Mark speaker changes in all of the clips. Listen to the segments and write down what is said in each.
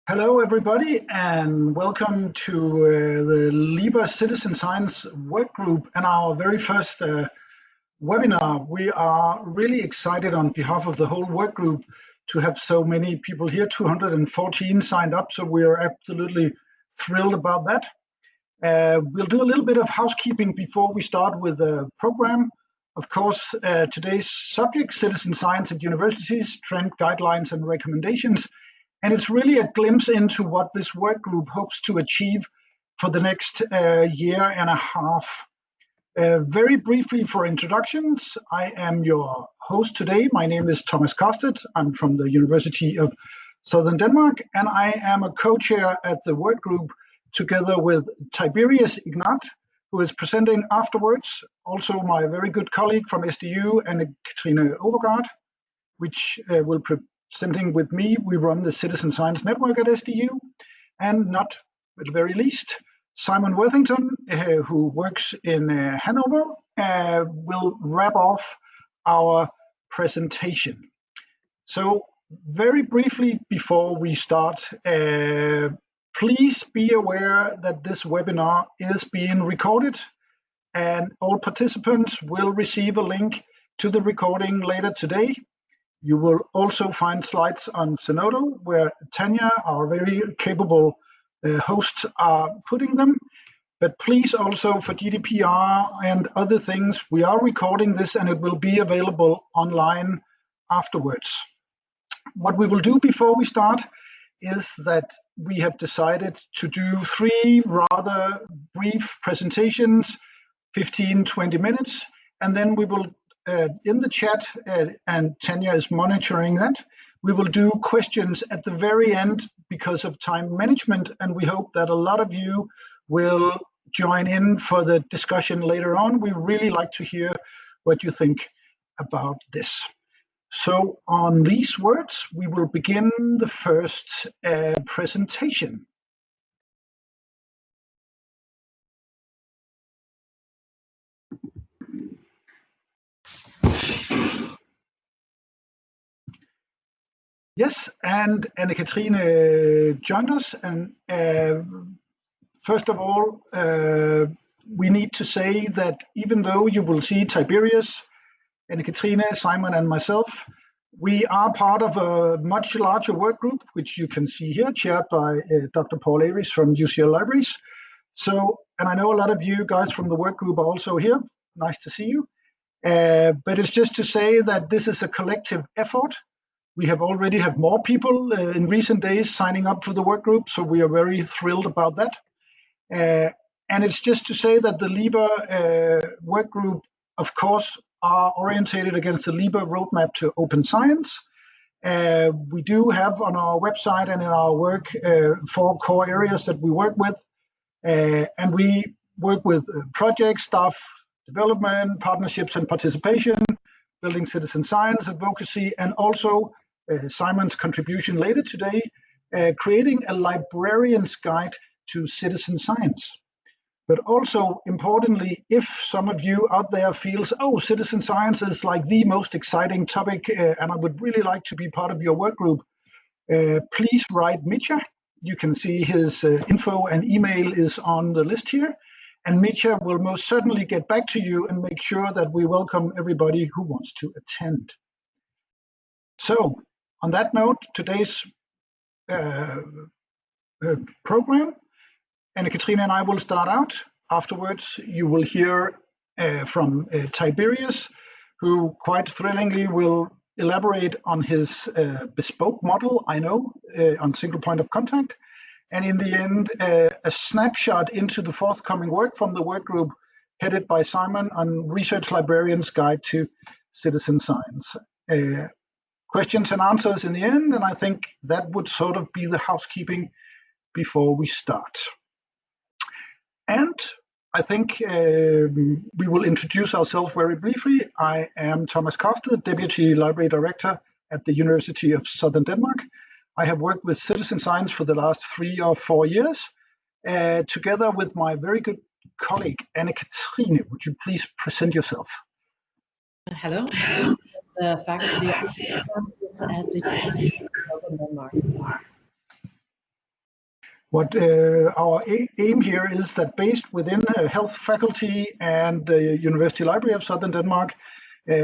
Speaker 1: Hello, everybody, and welcome to the LIBER Citizen Science Work Group and our very first webinar. We are really excited on behalf of the whole work group to have so many people here, 214 signed up, so we are absolutely thrilled about that. We'll do a little bit of housekeeping before we start with the program. Of course, today's subject, citizen science at universities, trend guidelines and recommendations. And it's really a glimpse into what this work group hopes to achieve for the next year and a half. Very briefly for introductions, I am your host today. My name is Thomas Kostet. I'm from the University of Southern Denmark, and I am a co-chair at the work group together with Tiberius Ignat, who is presenting afterwards. Also my very good colleague from SDU, Anne-Katrine Overgaard, which will presenting with me. We run the Citizen Science Network at SDU, and not at the very least, Simon Worthington, who works in Hanover, will wrap off our presentation. So very briefly before we start, please be aware that this webinar is being recorded, and all participants will receive a link to the recording later today. You will also find slides on Zenodo, where Tanya, our very capable host, are putting them. But please also, for GDPR and other things, we are recording this and it will be available online afterwards. What we will do before we start is that we have decided to do 3 rather brief presentations, 15-20 minutes, and then we will in the chat, and Tanya is monitoring that, we will do questions at the very end because of time management, and we hope that a lot of you will join in for the discussion later on. We really like to hear what you think about this. So on these words, we will begin the first presentation. Yes, and Anne-Katrine joined us. And first of all, we need to say that even though you will see Tiberius, Anne-Katrine, Simon, and myself, we are part of a much larger work group, which you can see here, chaired by Dr. Paul Aries from UCL Libraries. So, and I know a lot of you guys from the work group are also here. Nice to see you. But it's just to say that this is a collective effort. We have already have more people in recent days signing up for the work group, so we are very thrilled about that. And it's just to say that the LIBER work group, of course, are orientated against the LIBER roadmap to open science. We do have on our website and in our work 4 core areas that we work with. And we work with projects, staff development, partnerships and participation, building citizen science advocacy, and also Simon's contribution later today, creating a librarian's guide to citizen science. But also importantly, if some of you out there feels, oh, citizen science is like the most exciting topic and I would really like to be part of your work group, please write Mitja. You can see his info and email is on the list here. And Mitja will most certainly get back to you and make sure that we welcome everybody who wants to attend. So on that note, today's program, Anne-Katrine and I will start out. Afterwards, you will hear from Tiberius, who quite thrillingly will elaborate on his bespoke model, I know, on single point of contact. And in the end, a snapshot into the forthcoming work from the work group headed by Simon on Research Librarian's Guide to Citizen Science. Questions and answers in the end, and I think that would sort of be the housekeeping before we start. And I think we will introduce ourselves very briefly. I am Thomas Kostet, Deputy Library Director at the University of Southern Denmark. I have worked with citizen science for the last 3 or 4 years, together with my very good colleague, Anne-Katrine. Would you please present yourself?
Speaker 2: Hello, the faculty at the University of Denmark.
Speaker 1: What our aim here is that based within health faculty and the University Library of Southern Denmark,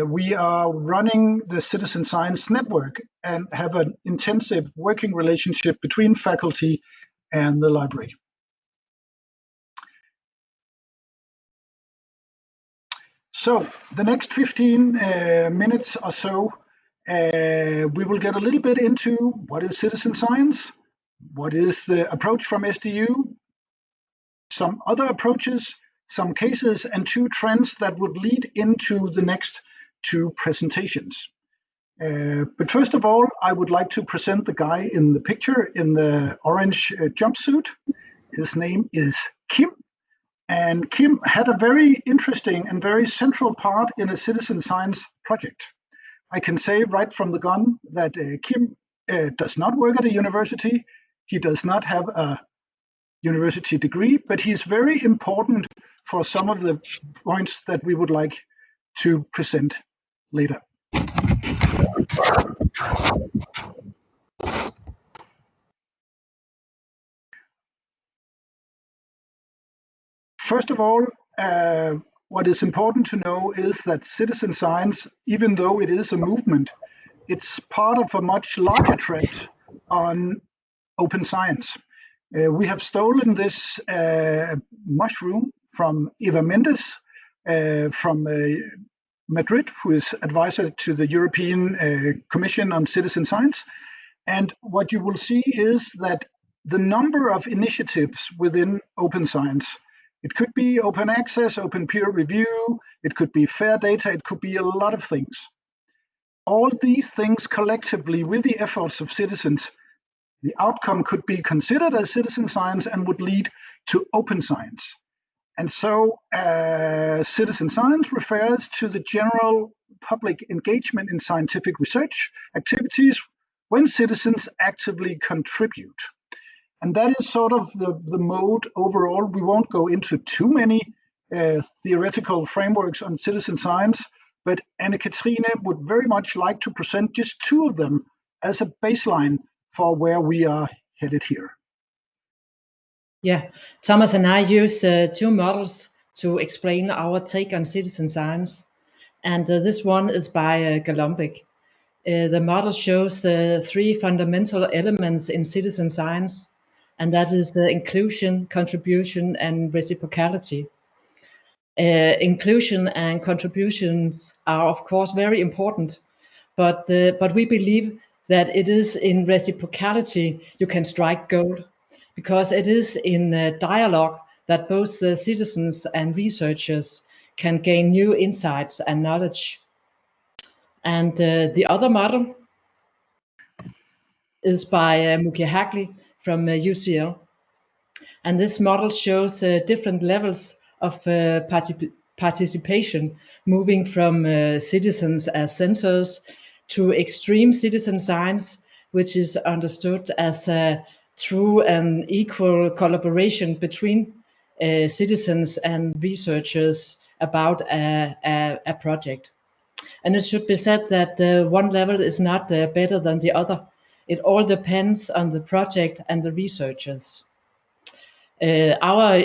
Speaker 1: we are running the citizen science network and have an intensive working relationship between faculty and the library. So the next 15 minutes or so, we will get a little bit into what is citizen science, what is the approach from SDU, some other approaches, some cases, and 2 trends that would lead into the next 2 presentations. But first of all, I would like to present the guy in the picture in the orange jumpsuit. His name is Kim. And Kim had a very interesting and very central part in a citizen science project. I can say right from the gun that Kim does not work at a university. He does not have a university degree, but he's very important for some of the points that we would like to present later. First of all, what is important to know is that citizen science, even though it is a movement, it's part of a much larger trend on open science. We have stolen this mushroom from Eva Mendes from Madrid, who is advisor to the European Commission on Citizen Science. And what you will see is that the number of initiatives within open science, it could be open access, open peer review, it could be fair data, it could be a lot of things. All these things collectively, with the efforts of citizens, the outcome could be considered as citizen science and would lead to open science. And so citizen science refers to the general public engagement in scientific research activities when citizens actively contribute. And that is sort of the mode overall. We won't go into too many theoretical frameworks on citizen science, but Anne-Katrine would very much like to present just 2 of them as a baseline for where we are headed here.
Speaker 2: Yeah, Thomas and I use 2 models to explain our take on citizen science. And this one is by Golombek. The model shows 3 fundamental elements in citizen science, and that is the inclusion, contribution, and reciprocality. Inclusion and contributions are, of course, very important, but we believe that it is in reciprocality you can strike gold, because it is in dialogue that both the citizens and researchers can gain new insights and knowledge. And the other model is by Mukia Hackley from UCL. And this model shows different levels of participation, moving from citizens as censors to extreme citizen science, which is understood as a true and equal collaboration between citizens and researchers about a project. And it should be said that one level is not better than the other. It all depends on the project and the researchers. Our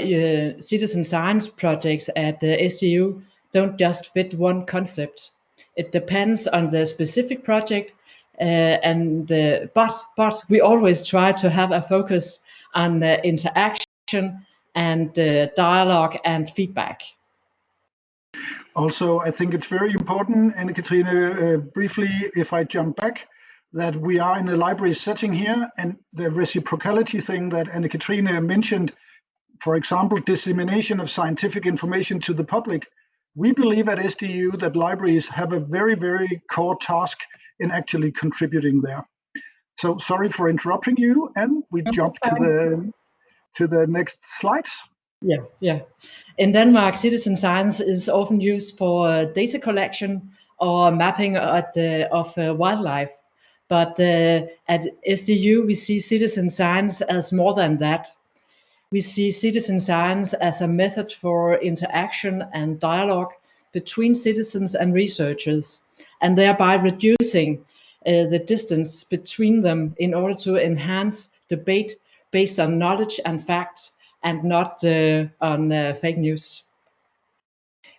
Speaker 2: citizen science projects at SDU don't just fit one concept. It depends on the specific project, but we always try to have a focus on interaction and dialogue and feedback.
Speaker 1: Also, I think it's very important, Anne-Katrine, briefly, if I jump back, that we are in a library setting here, and the reciprocality thing that Anne-Katrine mentioned, for example, dissemination of scientific information to the public. We believe at SDU that libraries have a very, very core task in actually contributing there. So sorry for interrupting you, and we jump to the next slides.
Speaker 2: Yeah. In Denmark, citizen science is often used for data collection or mapping of wildlife. But at SDU, we see citizen science as more than that. We see citizen science as a method for interaction and dialogue between citizens and researchers, and thereby reducing the distance between them in order to enhance debate, based on knowledge and fact, and not on fake news.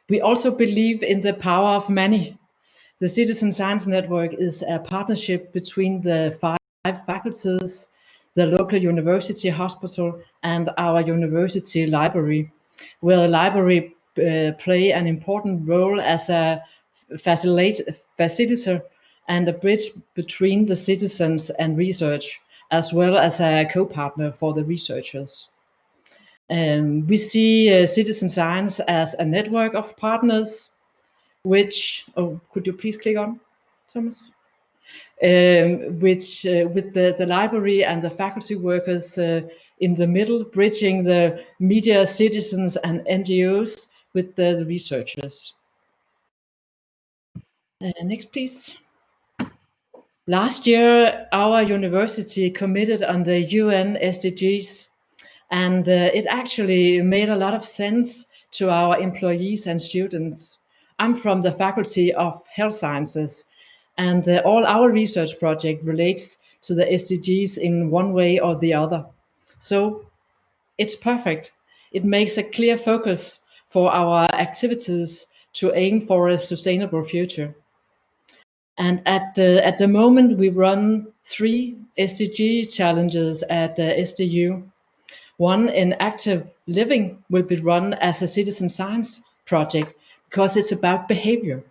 Speaker 2: We also believe in the power of many. The Citizen Science Network is a partnership between the 5 faculties, the local university hospital, and our university library, where the library play an important role as a facilitator and a bridge between the citizens and research, as well as a co-partner for the researchers. We see citizen science as a network of partners, which, could you please click on, Thomas? Which with the library and the faculty workers in the middle, bridging the media, citizens, and NGOs with the researchers. Next, please. Last year, our university committed on the UN SDGs, and it actually made a lot of sense to our employees and students. I'm from the Faculty of Health Sciences, and all our research project relates to the SDGs in one way or the other. So it's perfect. It makes a clear focus for our activities to aim for a sustainable future. And at the moment, we run 3 SDG challenges at SDU. One in active living will be run as a citizen science project because it's about behavior.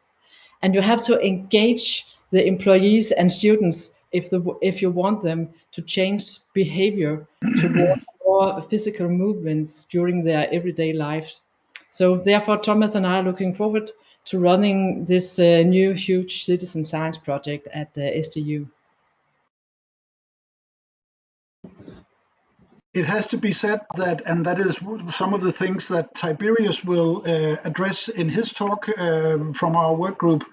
Speaker 2: And you have to engage the employees and students if you want them to change behavior towards more physical movements during their everyday lives. So therefore, Thomas and I are looking forward to running this new huge citizen science project at the SDU.
Speaker 1: It has to be said that, and that is some of the things that Tiberius will address in his talk from our work group.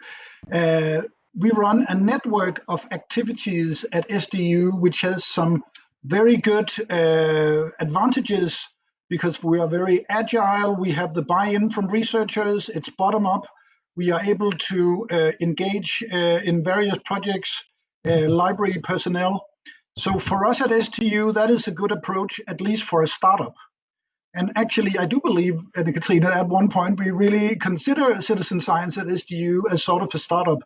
Speaker 1: We run a network of activities at SDU, which has some very good advantages because we are very agile. We have the buy-in from researchers. It's bottom up. We are able to engage in various projects, library personnel. So for us at SDU, that is a good approach, at least for a startup. And actually, I do believe, and Katrina, at one point, we really consider citizen science at SDU as sort of a startup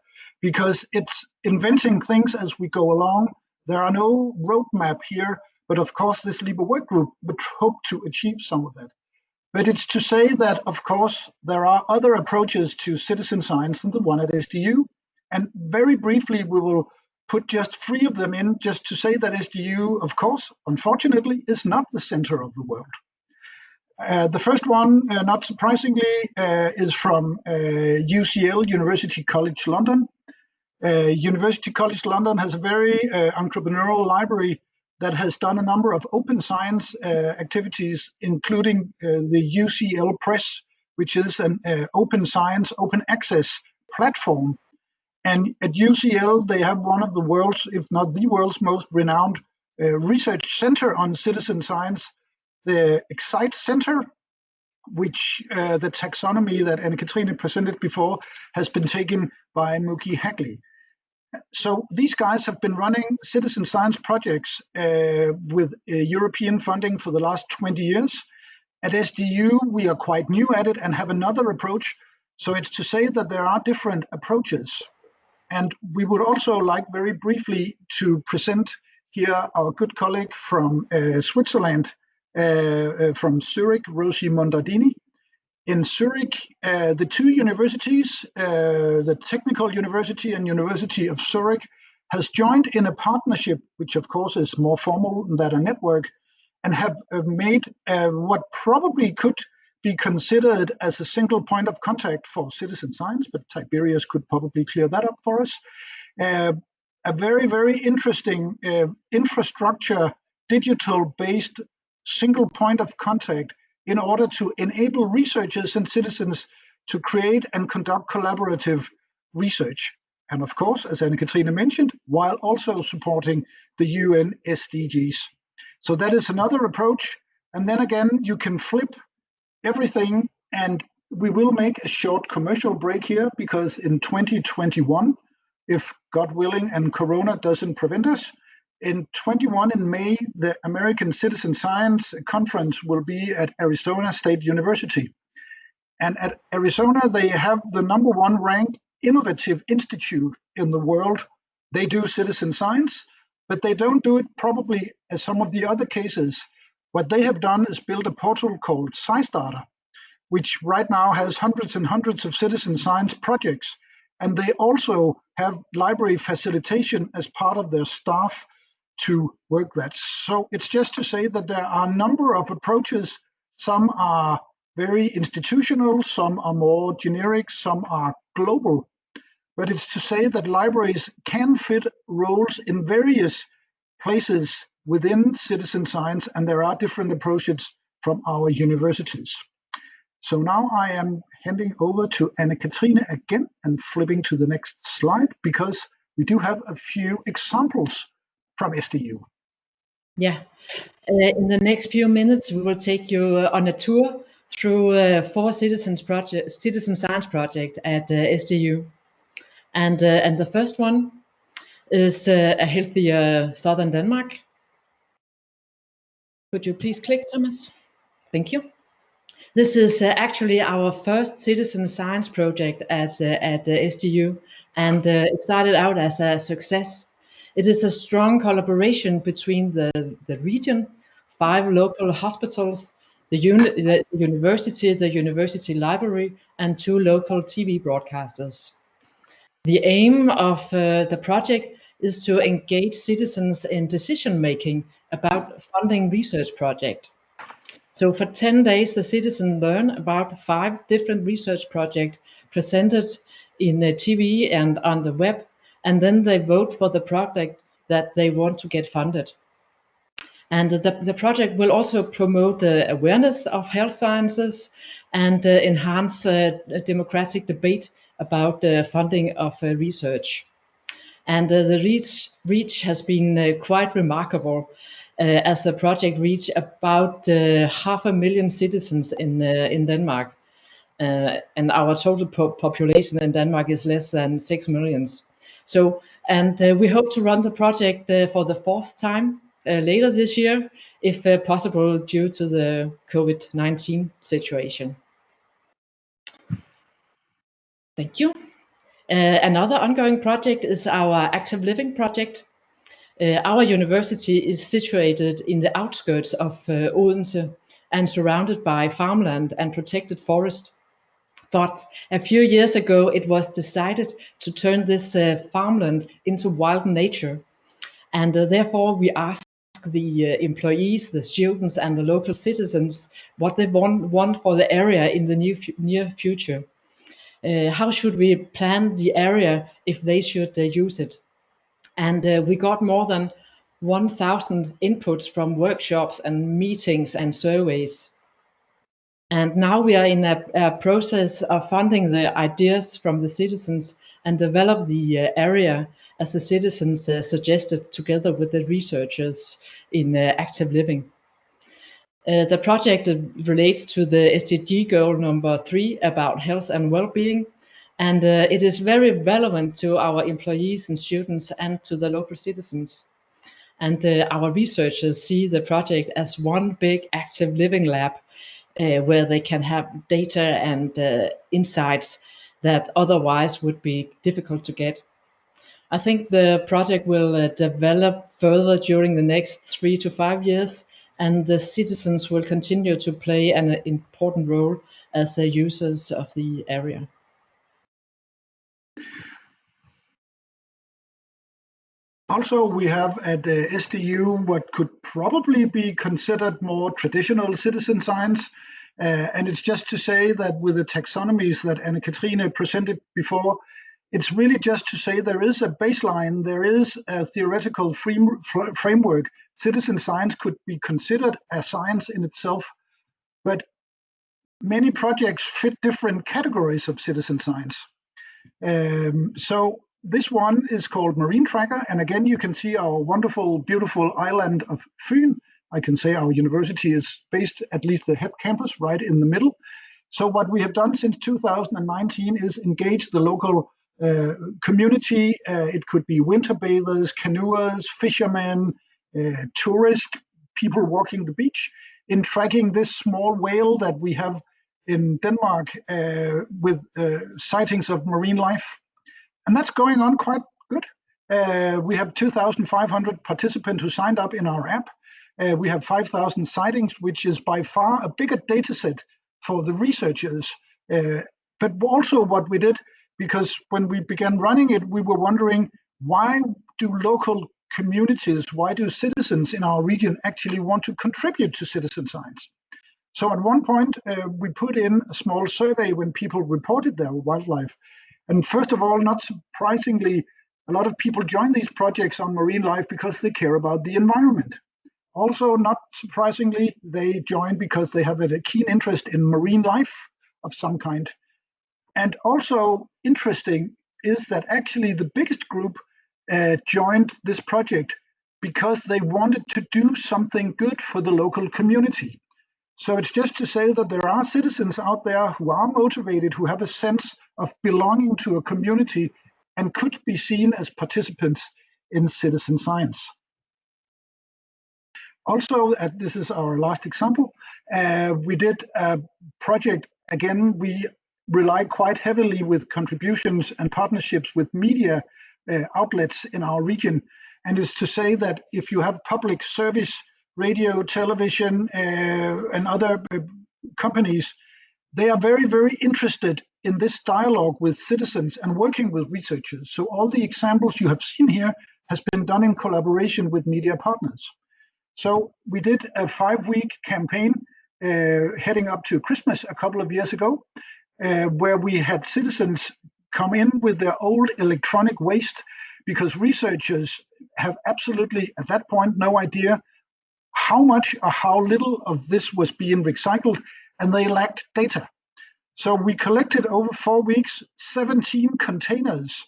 Speaker 1: because it's inventing things as we go along. There are no roadmap here, but of course, this LIBER work group would hope to achieve some of that. But it's to say that, of course, there are other approaches to citizen science than the one at SDU. And very briefly, we will put just 3 of them in, just to say that SDU, of course, unfortunately, is not the center of the world. The first one, not surprisingly, is from UCL, University College London. University College London has a very entrepreneurial library that has done a number of open science activities, including the UCL Press, which is an open science, open access platform. And at UCL, they have one of the world's, if not the world's most renowned research center on citizen science, the Excite Center, which the taxonomy that Anne-Katrine presented before has been taken by Mookie Hagley. So these guys have been running citizen science projects with European funding for the last 20 years. At SDU, we are quite new at it and have another approach. So it's to say that there are different approaches. And we would also like very briefly to present here our good colleague from Switzerland, from Zurich, Rosi Mondardini. In Zurich, the 2 universities, the Technical University and University of Zurich, has joined in a partnership, which of course is more formal than a network, and have made what probably could be considered as a single point of contact for citizen science, but Tiberius could probably clear that up for us. A very, very interesting infrastructure, digital-based single point of contact in order to enable researchers and citizens to create and conduct collaborative research. And of course, as Anne-Katrine mentioned, while also supporting the UN SDGs. So that is another approach. And then again, you can flip everything, and we will make a short commercial break here because in 2021, if God willing and Corona doesn't prevent us, In 21 in May, the American Citizen Science Conference will be at Arizona State University. And at Arizona, they have the #1 ranked innovative institute in the world. They do citizen science, but they don't do it probably as some of the other cases. What they have done is build a portal called SciStarter, which right now has hundreds and hundreds of citizen science projects. And they also have library facilitation as part of their staff to work that. So it's just to say that there are a number of approaches. Some are very institutional, some are more generic, some are global. But it's to say that libraries can fit roles in various places within citizen science, and there are different approaches from our universities. So now I am handing over to Anne-Katrine again and flipping to the next slide, because we do have a few examples from SDU.
Speaker 2: Yeah, in the next few minutes, we will take you on a tour through 4 citizen science projects at SDU. And the first one is a healthier southern Denmark. Could you please click, Thomas? Thank you. This is actually our first citizen science project at SDU, and it started out as a success. It is a strong collaboration between the region, 5 local hospitals, the university, the university library, and 2 local TV broadcasters. The aim of the project is to engage citizens in decision-making about funding research projects. So for 10 days, the citizens learn about 5 different research projects presented in the TV and on the web, and then they vote for the project that they want to get funded. And the project will also promote awareness of health sciences and enhance democratic debate about the funding of research. And the reach has been quite remarkable, as the project reached about 500,000 citizens in Denmark. And our total population in Denmark is less than 6 million. So, and we hope to run the project for the 4th time later this year, if possible, due to the COVID-19 situation. Thank you. Another ongoing project is our Active Living project. Our university is situated in the outskirts of Odense and surrounded by farmland and protected forest. But a few years ago, it was decided to turn this farmland into wild nature. And therefore, we asked the employees, the students, and the local citizens what they want for the area in the near future. How should we plan the area if they should use it? And we got more than 1,000 inputs from workshops and meetings and surveys. And now we are in a process of funding the ideas from the citizens and develop the area as the citizens suggested, together with the researchers in Active Living. The project relates to the SDG goal number 3 about health and well-being, and it is very relevant to our employees and students and to the local citizens. And our researchers see the project as one big active living lab, where they can have data and insights that otherwise would be difficult to get. I think the project will develop further during the next 3 to 5 years, and the citizens will continue to play an important role as users of the area.
Speaker 1: Also, we have at SDU what could probably be considered more traditional citizen science. And it's just to say that with the taxonomies that Anne-Katrine presented before, it's really just to say there is a baseline, there is a theoretical framework. Citizen science could be considered a science in itself, but many projects fit different categories of citizen science. So this one is called Marine Tracker, and again you can see our wonderful, beautiful island of Fyn. I can say our university is based, at least the head campus, right in the middle. So what we have done since 2019 is engage the local community. It could be winter bathers, canoers, fishermen, tourists, people walking the beach, in tracking this small whale that we have in Denmark with sightings of marine life. And that's going on quite good. We have 2,500 participants who signed up in our app. We have 5,000 sightings, which is by far a bigger data set for the researchers. But also what we did, because when we began running it, we were wondering, why do local communities, why do citizens in our region actually want to contribute to citizen science? So at one point, we put in a small survey when people reported their wildlife. And first of all, not surprisingly, a lot of people join these projects on marine life because they care about the environment. Also, not surprisingly, they join because they have a keen interest in marine life of some kind. And also interesting is that actually the biggest group joined this project because they wanted to do something good for the local community. So it's just to say that there are citizens out there who are motivated, who have a sense of belonging to a community and could be seen as participants in citizen science. Also, this is our last example, we did a project, again, we rely quite heavily with contributions and partnerships with media outlets in our region. And it's to say that if you have public service, radio, television, and other companies, they are very, very interested in this dialogue with citizens and working with researchers. So all the examples you have seen here has been done in collaboration with media partners. So we did a 5-week campaign heading up to Christmas a couple of years ago, where we had citizens come in with their old electronic waste, because researchers have absolutely, at that point, no idea how much or how little of this was being recycled, and they lacked data. So we collected over 4 weeks, 17 containers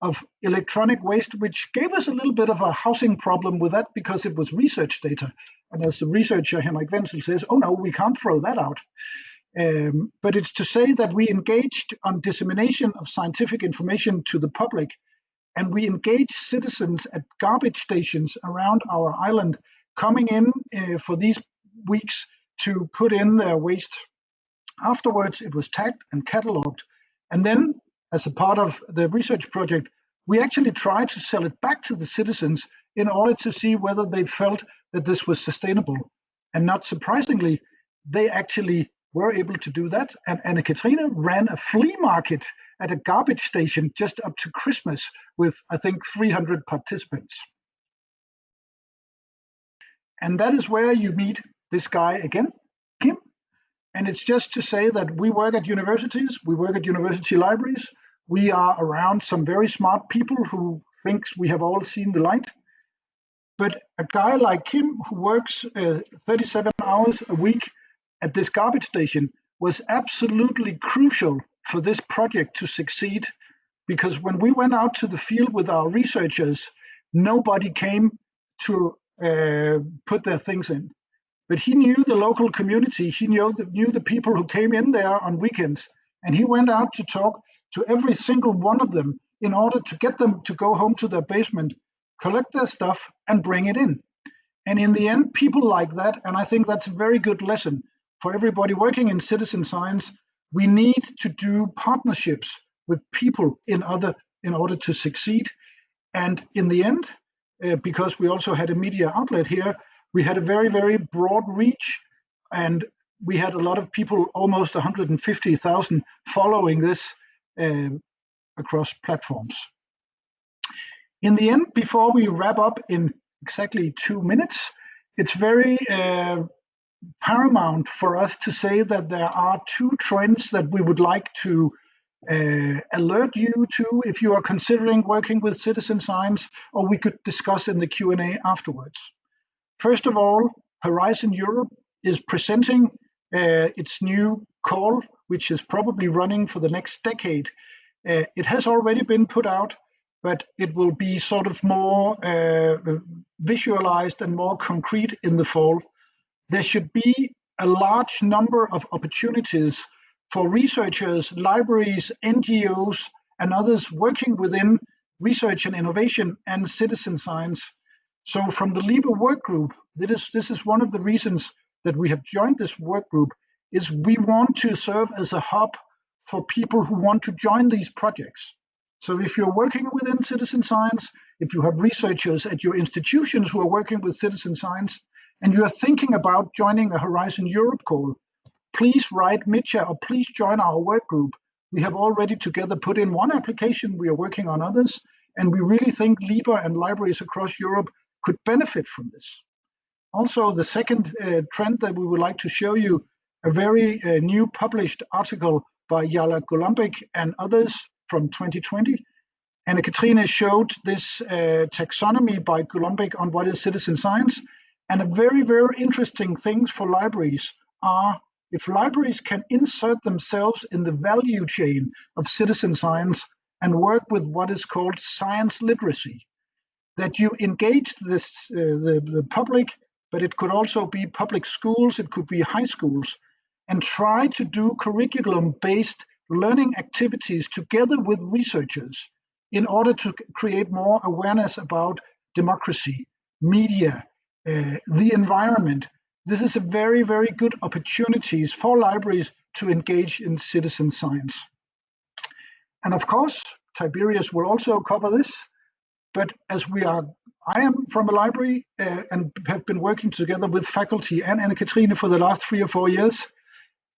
Speaker 1: of electronic waste, which gave us a little bit of a housing problem with that because it was research data. And as the researcher, Henrik Wenzel, says, oh no, we can't throw that out. But it's to say that we engaged on dissemination of scientific information to the public, and we engaged citizens at garbage stations around our island coming in for these weeks to put in their waste. Afterwards, it was tagged and cataloged. And then, as a part of the research project, we actually tried to sell it back to the citizens in order to see whether they felt that this was sustainable. And not surprisingly, they actually were able to do that. And Anne-Katrine ran a flea market at a garbage station just up to Christmas with, I think, 300 participants. And that is where you meet this guy again, Kim. And it's just to say that we work at universities, we work at university libraries. We are around some very smart people who thinks we have all seen the light. But a guy like Kim, who works 37 hours a week at this garbage station, was absolutely crucial for this project to succeed. Because when we went out to the field with our researchers, nobody came to put their things in. But he knew the local community, he knew the people who came in there on weekends, and he went out to talk to every single one of them in order to get them to go home to their basement, collect their stuff, and bring it in. And in the end, people like that, and I think that's a very good lesson for everybody working in citizen science, we need to do partnerships with people in order to succeed. And in the end, because we also had a media outlet here, we had a very, very broad reach, and we had a lot of people, almost 150,000 following this across platforms. In the end, before we wrap up in exactly 2 minutes, it's very paramount for us to say that there are 2 trends that we would like to alert you to if you are considering working with citizen science, or we could discuss in the Q&A afterwards. First of all, Horizon Europe is presenting its new call, which is probably running for the next decade. It has already been put out, but it will be sort of more visualized and more concrete in the fall. There should be a large number of opportunities for researchers, libraries, NGOs, and others working within research and innovation and citizen science. So from the LIBER work group, this is one of the reasons that we have joined this work group, is we want to serve as a hub for people who want to join these projects. So if you're working within citizen science, if you have researchers at your institutions who are working with citizen science, and you are thinking about joining a Horizon Europe call, please write Mitja or please join our work group. We have already together put in one application, we are working on others, and we really think LIBER and libraries across Europe could benefit from this. Also, the second trend that we would like to show you, a very new published article by Jala Golombek and others from 2020. And Katrine showed this taxonomy by Golombek on what is citizen science. And a very, very interesting things for libraries are if libraries can insert themselves in the value chain of citizen science and work with what is called science literacy, that you engage this the public, but it could also be public schools, it could be high schools, and try to do curriculum-based learning activities together with researchers in order to create more awareness about democracy, media, the environment. This is a very, very good opportunities for libraries to engage in citizen science. And of course, Tiberius will also cover this, but as I am from a library and have been working together with faculty and Anne-Katrine for the last 3 or 4 years,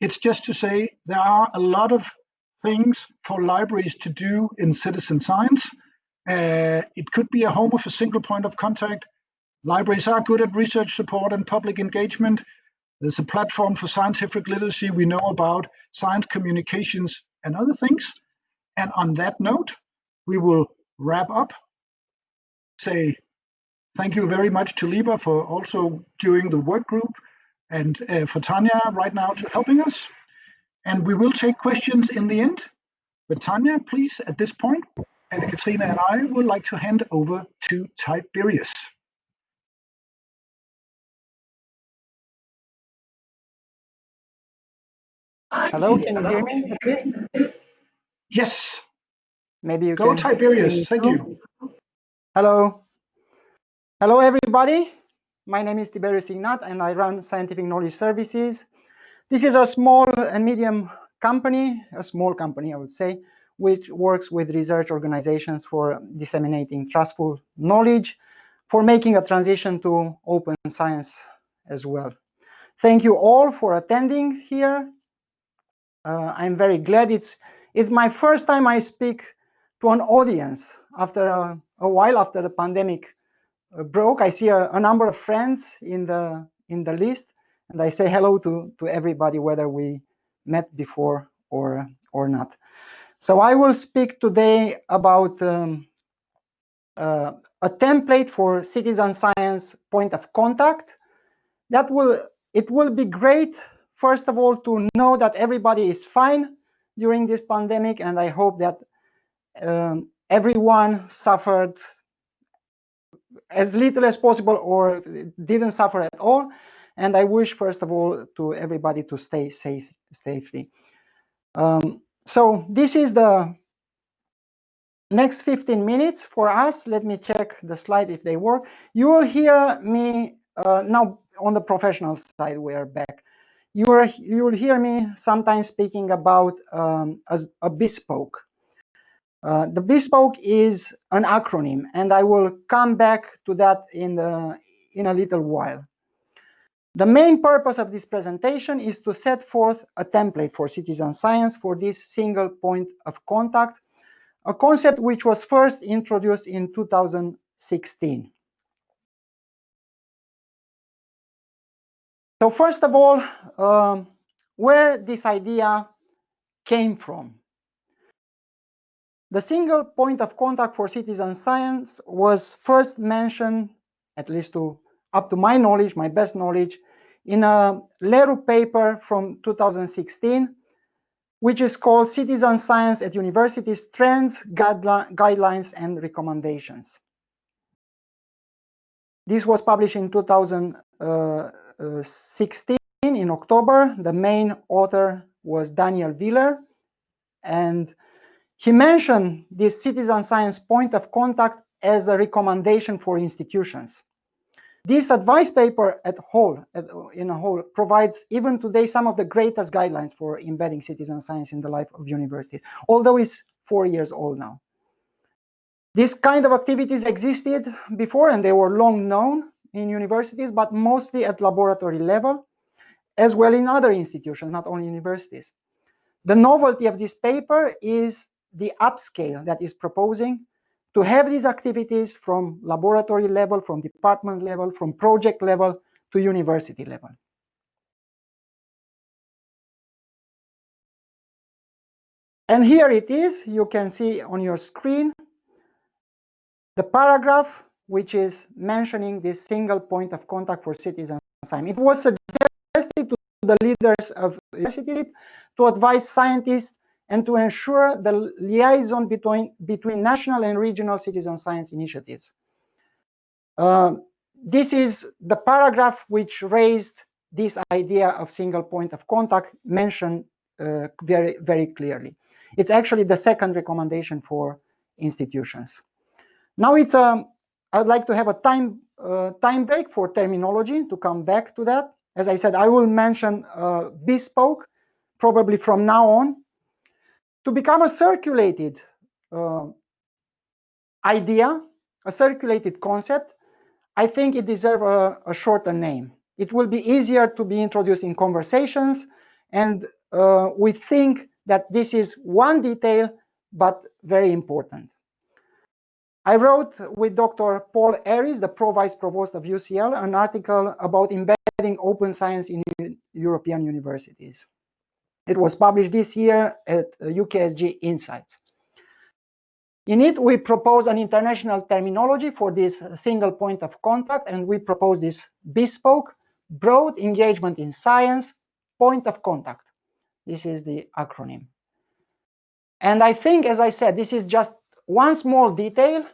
Speaker 1: it's just to say there are a lot of things for libraries to do in citizen science. It could be a home of a single point of contact. Libraries are good at research support and public engagement. There's a platform for scientific literacy. We know about science communications and other things. And on that note, we will wrap up. Say thank you very much to LIBER for also doing the work group, and for Tanya right now to helping us. And we will take questions in the end. But Tanya, please, at this point, and Katrina and I would like to hand over to Tiberius.
Speaker 3: Hello, can you hear me at least?
Speaker 1: Yes.
Speaker 3: Maybe you
Speaker 1: go
Speaker 3: can.
Speaker 1: Tiberius, thank you.
Speaker 3: Hello. Hello, everybody. My name is Tiberius Ignat, and I run Scientific Knowledge Services. This is a small and medium company, a small company, I would say, which works with research organizations for disseminating trustful knowledge, for making a transition to open science as well. Thank you all for attending here. I'm very glad it's my first time I speak to an audience after a while after the pandemic broke. I see a number of friends in the list, and I say hello to everybody, whether we met before or not. So I will speak today about a template for citizen science point of contact. It will be great, first of all, to know that everybody is fine during this pandemic, and I hope that everyone suffered as little as possible or didn't suffer at all. And I wish, first of all, to everybody to stay safely. So this is the next 15 minutes for us. Let me check the slides if they work. You will hear me now on the professional side. We are back. You will hear me sometimes speaking about a bespoke. The bespoke is an acronym, and I will come back to that in a little while. The main purpose of this presentation is to set forth a template for citizen science for this single point of contact, a concept which was first introduced in 2016. So first of all, where this idea came from. The single point of contact for citizen science was first mentioned, at least up to my knowledge, my best knowledge, in a LERU paper from 2016, which is called Citizen Science at Universities, Trends, Guidelines, and Recommendations. This was published in 2016 in October. The main author was Daniel Willer, and He mentioned this citizen science point of contact as a recommendation for institutions. This advice paper in a whole provides even today some of the greatest guidelines for embedding citizen science in the life of universities, although it's 4 years old now. These kind of activities existed before and they were long known in universities, but mostly at laboratory level, as well in other institutions, not only universities. The novelty of this paper is the upscale that is proposing to have these activities from laboratory level, from department level, from project level to university level. And here it is, you can see on your screen the paragraph which is mentioning this single point of contact for citizen science. It was suggested to the leaders of university to advise scientists and to ensure the liaison between national and regional citizen science initiatives. This is the paragraph which raised this idea of single point of contact mentioned very, very clearly. It's actually the second recommendation for institutions. Now I'd like to have a time break for terminology to come back to that. As I said, I will mention bespoke, probably from now on, to become a circulated idea, a circulated concept. I think it deserves a shorter name. It will be easier to be introduced in conversations, and we think that this is one detail, but very important. I wrote with Dr. Paul Aries, the Pro-Vice Provost of UCL, an article about embedding open science in European universities. It was published this year at UKSG Insights. In it, we propose an international terminology for this single point of contact, and we propose this bespoke, broad engagement in science, point of contact. This is the acronym. And I think, as I said, this is just one small detail,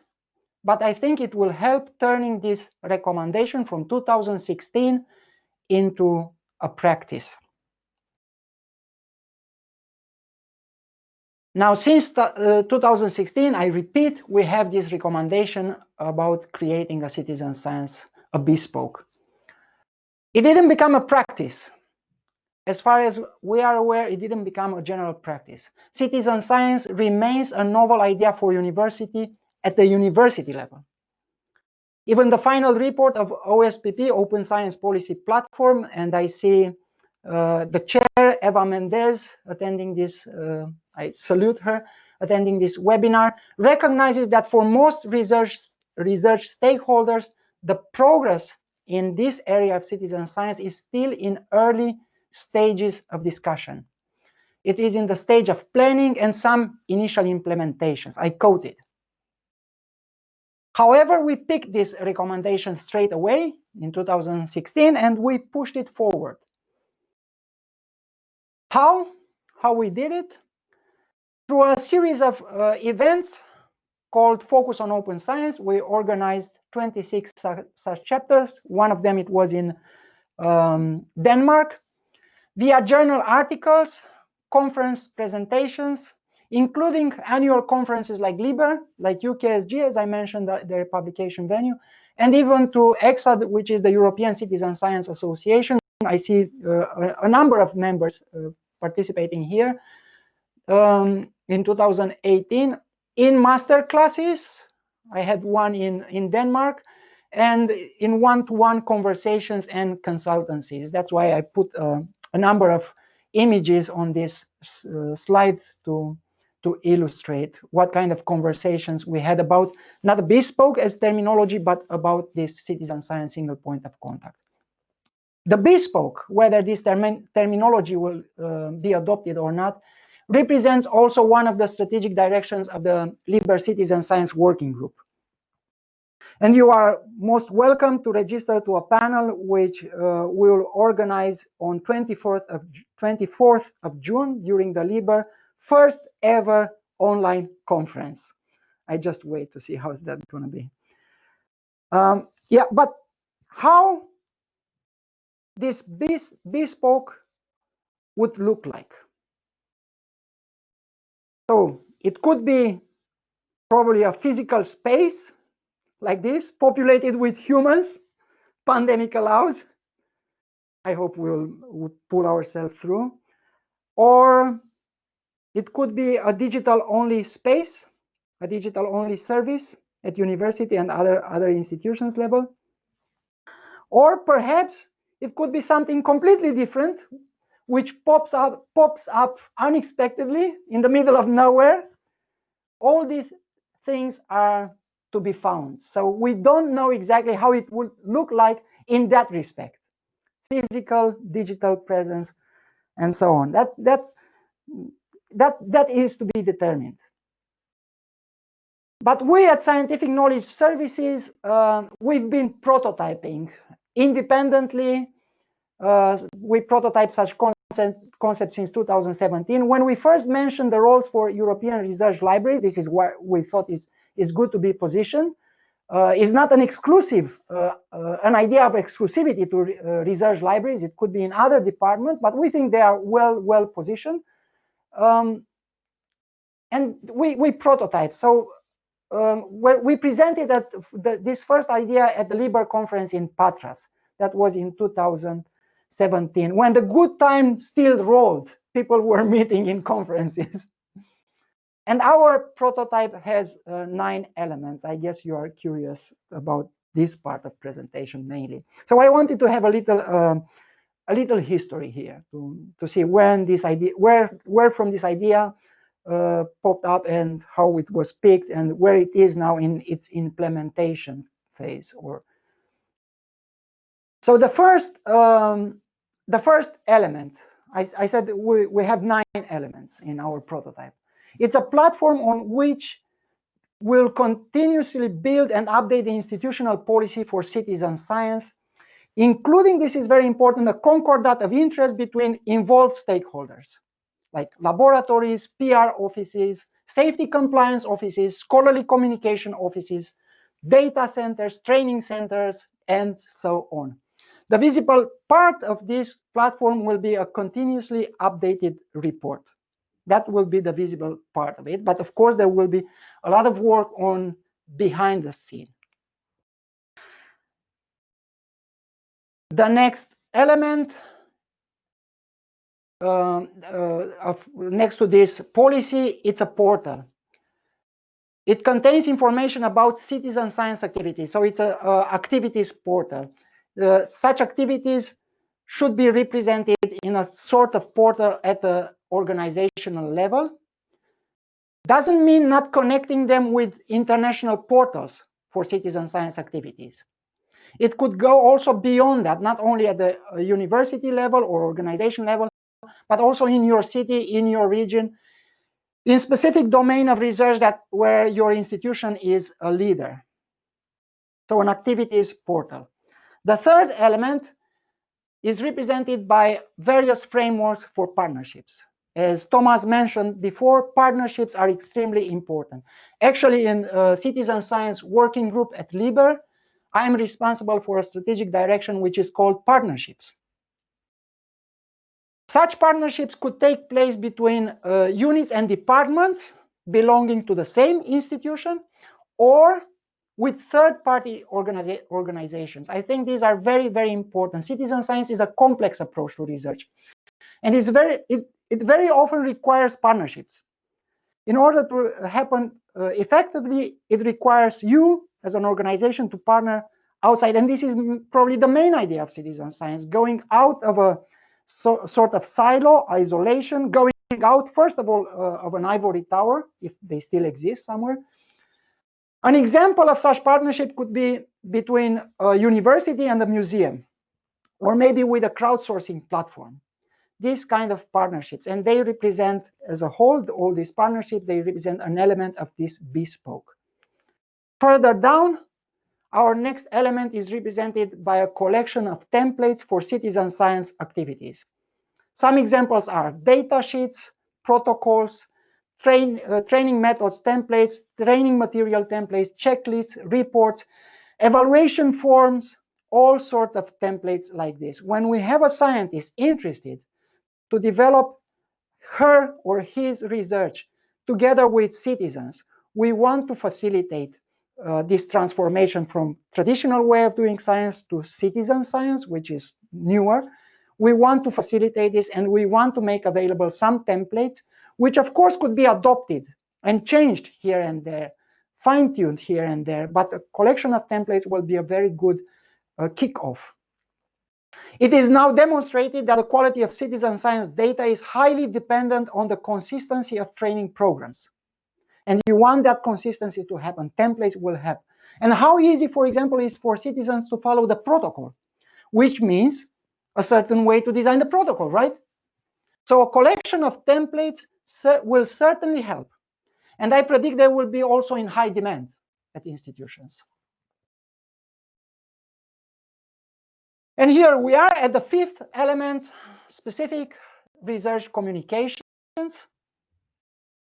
Speaker 3: but I think it will help turning this recommendation from 2016 into a practice. Now, since 2016, I repeat, we have this recommendation about creating a citizen science, a bespoke. It didn't become a practice. As far as we are aware, it didn't become a general practice. Citizen science remains a novel idea for university at the university level. Even the final report of OSPP, Open Science Policy Platform, and I see the chair, Eva Mendez, attending this, I salute her, attending this webinar, recognizes that for most research stakeholders, the progress in this area of citizen science is still in early stages of discussion. It is in the stage of planning and some initial implementations. I quote it. However, we picked this recommendation straight away in 2016 and we pushed it forward. How we did it? Through a series of events called Focus on Open Science. We organized 26 such chapters. One of them, it was in Denmark, via journal articles, conference presentations, including annual conferences like LIBER, like UKSG, as I mentioned, their publication venue, and even to EXAD, which is the European Citizen Science Association. I see a number of members participating here. In 2018, in master classes, I had one in Denmark, and in one-to-one conversations and consultancies. That's why I put a number of images on this slide to illustrate what kind of conversations we had about, not bespoke as terminology, but about this citizen science single point of contact. The bespoke, whether this terminology will be adopted or not, represents also one of the strategic directions of the LIBER Citizen Science Working Group. And you are most welcome to register to a panel which we'll organize on 24th of June during the LIBER first ever online conference. I just wait to see how is that going to be. Yeah, but how this bespoke would look like. So It could be probably a physical space like this, populated with humans, pandemic allows. I hope we'll pull ourselves through. Or it could be a digital-only space, a digital-only service at university and other institutions level. Or perhaps it could be something completely different, which pops up unexpectedly in the middle of nowhere. All these things are to be found. So we don't know exactly how it would look like in that respect. Physical, digital presence, and so on. That is to be determined. But we at Scientific Knowledge Services, we've been prototyping independently. We prototyped such concepts since 2017. When we first mentioned the roles for European research libraries, this is where we thought is good to be positioned. It's not an exclusive, an idea of exclusivity to research libraries. It could be in other departments, but we think they are well positioned. And we prototype. So we presented this first idea at the LIBER conference in Patras. That was in 2017, when the good time still rolled. People were meeting in conferences. And our prototype has 9 elements. I guess you are curious about this part of presentation mainly. So I wanted to have a little history here to see when this idea, where from this idea popped up and how it was picked and where it is now in its implementation phase. So the first element, I said we have 9 elements in our prototype. It's a platform on which we'll continuously build and update the institutional policy for citizen science, including, this is very important, a concordat of interest between involved stakeholders, like laboratories, PR offices, safety compliance offices, scholarly communication offices, data centers, training centers, and so on. The visible part of this platform will be a continuously updated report. That will be the visible part of it. But of course, there will be a lot of work on behind the scene. The next element next to this policy, it's a portal. It contains information about citizen science activities. So it's an activities portal. Such activities should be represented in a sort of portal at the organizational level. Doesn't mean not connecting them with international portals for citizen science activities. It could go also beyond that, not only at the university level or organization level, but also in your city, in your region, in specific domain of research where your institution is a leader. So an activities portal. The third element is represented by various frameworks for partnerships. As Thomas mentioned before, partnerships are extremely important. Actually, in Citizen Science Working Group at LIBER, I'm responsible for a strategic direction which is called partnerships. Such partnerships could take place between units and departments belonging to the same institution, or with third-party organizations. I think these are very important. Citizen science is a complex approach to research, and it very often requires partnerships. In order to happen effectively, it requires you as an organization to partner outside, and this is probably the main idea of citizen science, going out of a sort of silo, isolation, going out, first of all, of an ivory tower, if they still exist somewhere. An example of such partnership could be between a university and a museum, or maybe with a crowdsourcing platform. These kind of partnerships, and they represent, as a whole, all these partnerships, they represent an element of this bespoke. Further down, our next element is represented by a collection of templates for citizen science activities. Some examples are data sheets, protocols, training methods templates, training material templates, checklists, reports, evaluation forms, all sorts of templates like this. When we have a scientist interested to develop her or his research together with citizens, we want to facilitate this transformation from traditional way of doing science to citizen science, which is newer. We want to facilitate this, and we want to make available some templates, which of course could be adopted and changed here and there, fine-tuned here and there, but a collection of templates will be a very good kickoff. It is now demonstrated that the quality of citizen science data is highly dependent on the consistency of training programs. And you want that consistency to happen. Templates will help. And how easy, for example, is for citizens to follow the protocol, which means a certain way to design the protocol, right? So a collection of templates will certainly help. And I predict they will be also in high demand at institutions. And here we are at the fifth element, specific research communications.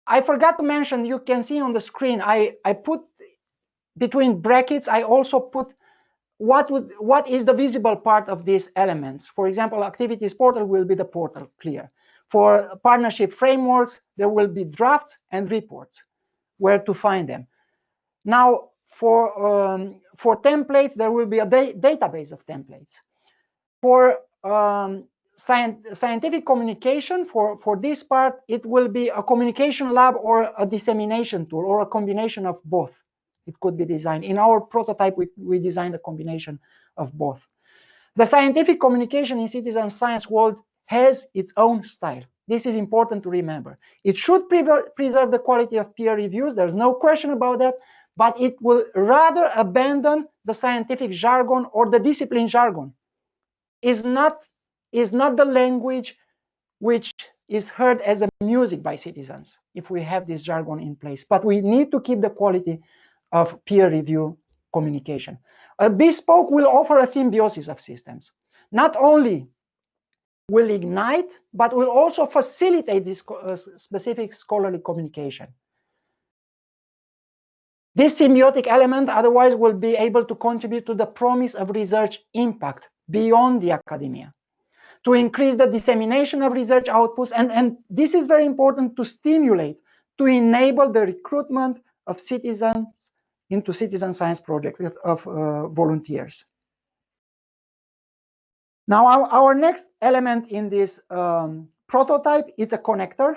Speaker 3: I forgot to mention, you can see on the screen, I put between brackets, I also put what is the visible part of these elements. For example, activities portal will be the portal, clear. For partnership frameworks, there will be drafts and reports, where to find them. Now, for templates, there will be a database of templates. For scientific communication, for this part, it will be a communication lab or a dissemination tool or a combination of both. It could be designed. In our prototype, we designed a combination of both. The scientific communication in citizen science world has its own style. This is important to remember. It should preserve the quality of peer reviews. There's no question about that. But it will rather abandon the scientific jargon or the discipline jargon. Is not the language which is heard as a music by citizens if we have this jargon in place. But we need to keep the quality of peer review communication. A bespoke will offer a symbiosis of systems. Not only will ignite, but will also facilitate this specific scholarly communication. This symbiotic element otherwise will be able to contribute to the promise of research impact beyond the academia, to increase the dissemination of research outputs, and this is very important, to stimulate, to enable the recruitment of citizens into citizen science projects, of volunteers. Now, our next element in this prototype is a connector.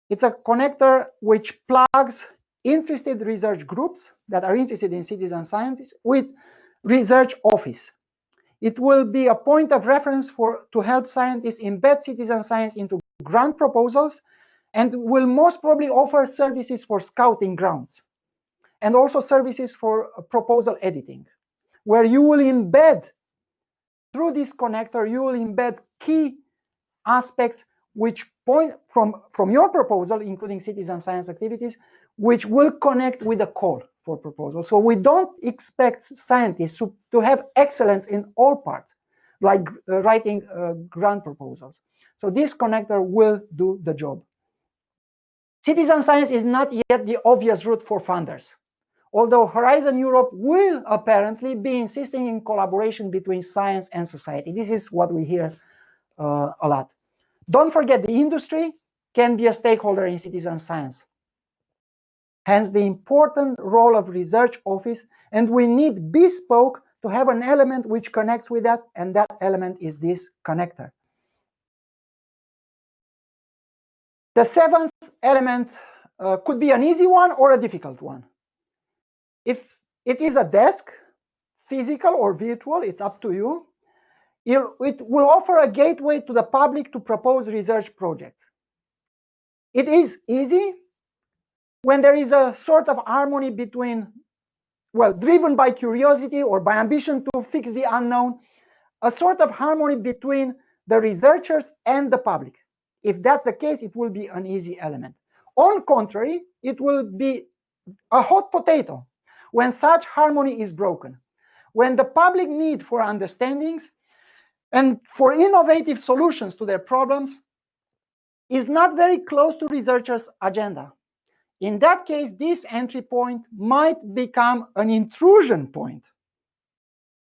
Speaker 3: It's a connector which plugs interested research groups that are interested in citizen science with research office. It will be a point of reference to help scientists embed citizen science into grant proposals, and will most probably offer services for scouting grants and also services for proposal editing, where you will embed, through this connector, you will embed key aspects which point from your proposal, including citizen science activities, which will connect with the call for proposal. So we don't expect scientists to have excellence in all parts, like writing grant proposals. So this connector will do the job. Citizen science is not yet the obvious route for funders, although Horizon Europe will apparently be insisting in collaboration between science and society. This is what we hear a lot. Don't forget, the industry can be a stakeholder in citizen science. Hence the important role of research office, and we need bespoke to have an element which connects with that, and that element is this connector. The seventh element could be an easy one or a difficult one. If it is a desk, physical or virtual, it's up to you. It will offer a gateway to the public to propose research projects. It is easy when there is a sort of harmony between, well, driven by curiosity or by ambition to fix the unknown, a sort of harmony between the researchers and the public. If that's the case, it will be an easy element. On contrary, it will be a hot potato when such harmony is broken, when the public need for understandings and for innovative solutions to their problems is not very close to researchers' agenda. In that case, this entry point might become an intrusion point.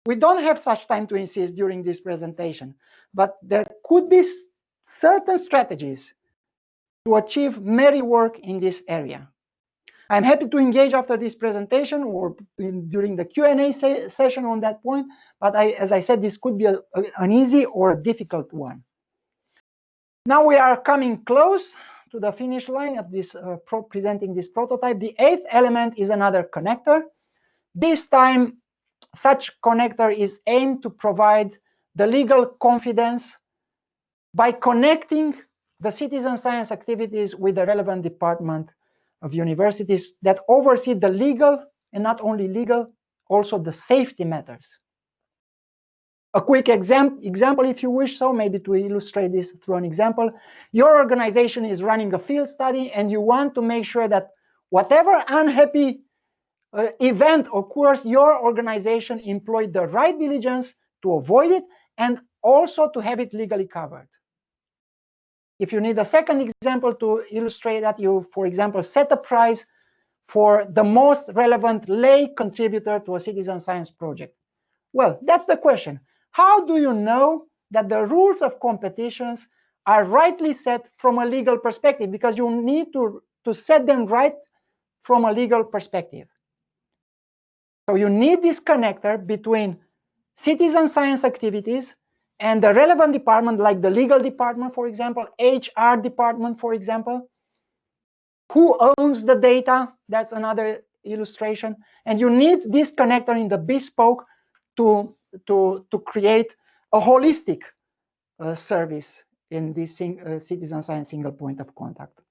Speaker 3: We don't have such time to insist during this presentation, but there could be certain strategies to achieve merry work in this area. I'm happy to engage after this presentation or during the Q&A session on that point, but as I said, this could be an easy or a difficult one. Now we are coming close to the finish line of this presenting this prototype. The 8th element is another connector. This time, such connector is aimed to provide the legal confidence by connecting the citizen science activities with the relevant department of universities that oversee the legal, and not only legal, also the safety matters. A quick example, if you wish so, maybe to illustrate this through an example. Your organization is running a field study and you want to make sure that whatever unhappy event occurs, your organization employed the right diligence to avoid it and also to have it legally covered. If you need a second example to illustrate that, you, for example, set a prize for the most relevant lay contributor to a citizen science project. Well, that's the question. How do you know that the rules of competitions are rightly set from a legal perspective? Because you need to set them right from a legal perspective. So you need this connector between citizen science activities and the relevant department, like the legal department, for example, HR department, for example. Who owns the data? That's another illustration. And you need this connector in the bespoke to create a holistic service in this citizen science single point of contact.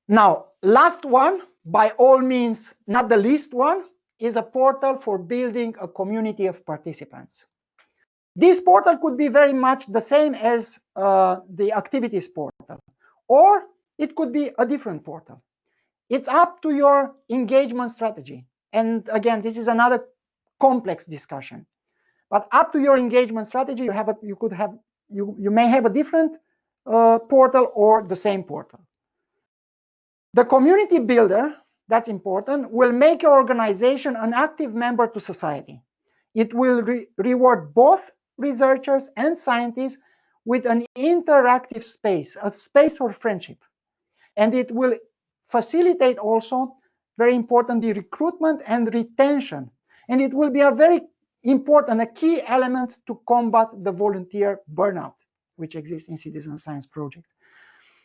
Speaker 3: Now, last one, by all means, not the least one, is a portal for building a community of participants. This portal could be very much the same as the activities portal, or it could be a different portal. It's up to your engagement strategy. And again, this is another complex discussion. But up to your engagement strategy, you may have a different portal or the same portal. The community builder, that's important, will make your organization an active member to society. It will reward both researchers and scientists with an interactive space, a space for friendship. And it will facilitate also, very important, the recruitment and retention. And it will be a very important, a key element to combat the volunteer burnout, which exists in citizen science projects.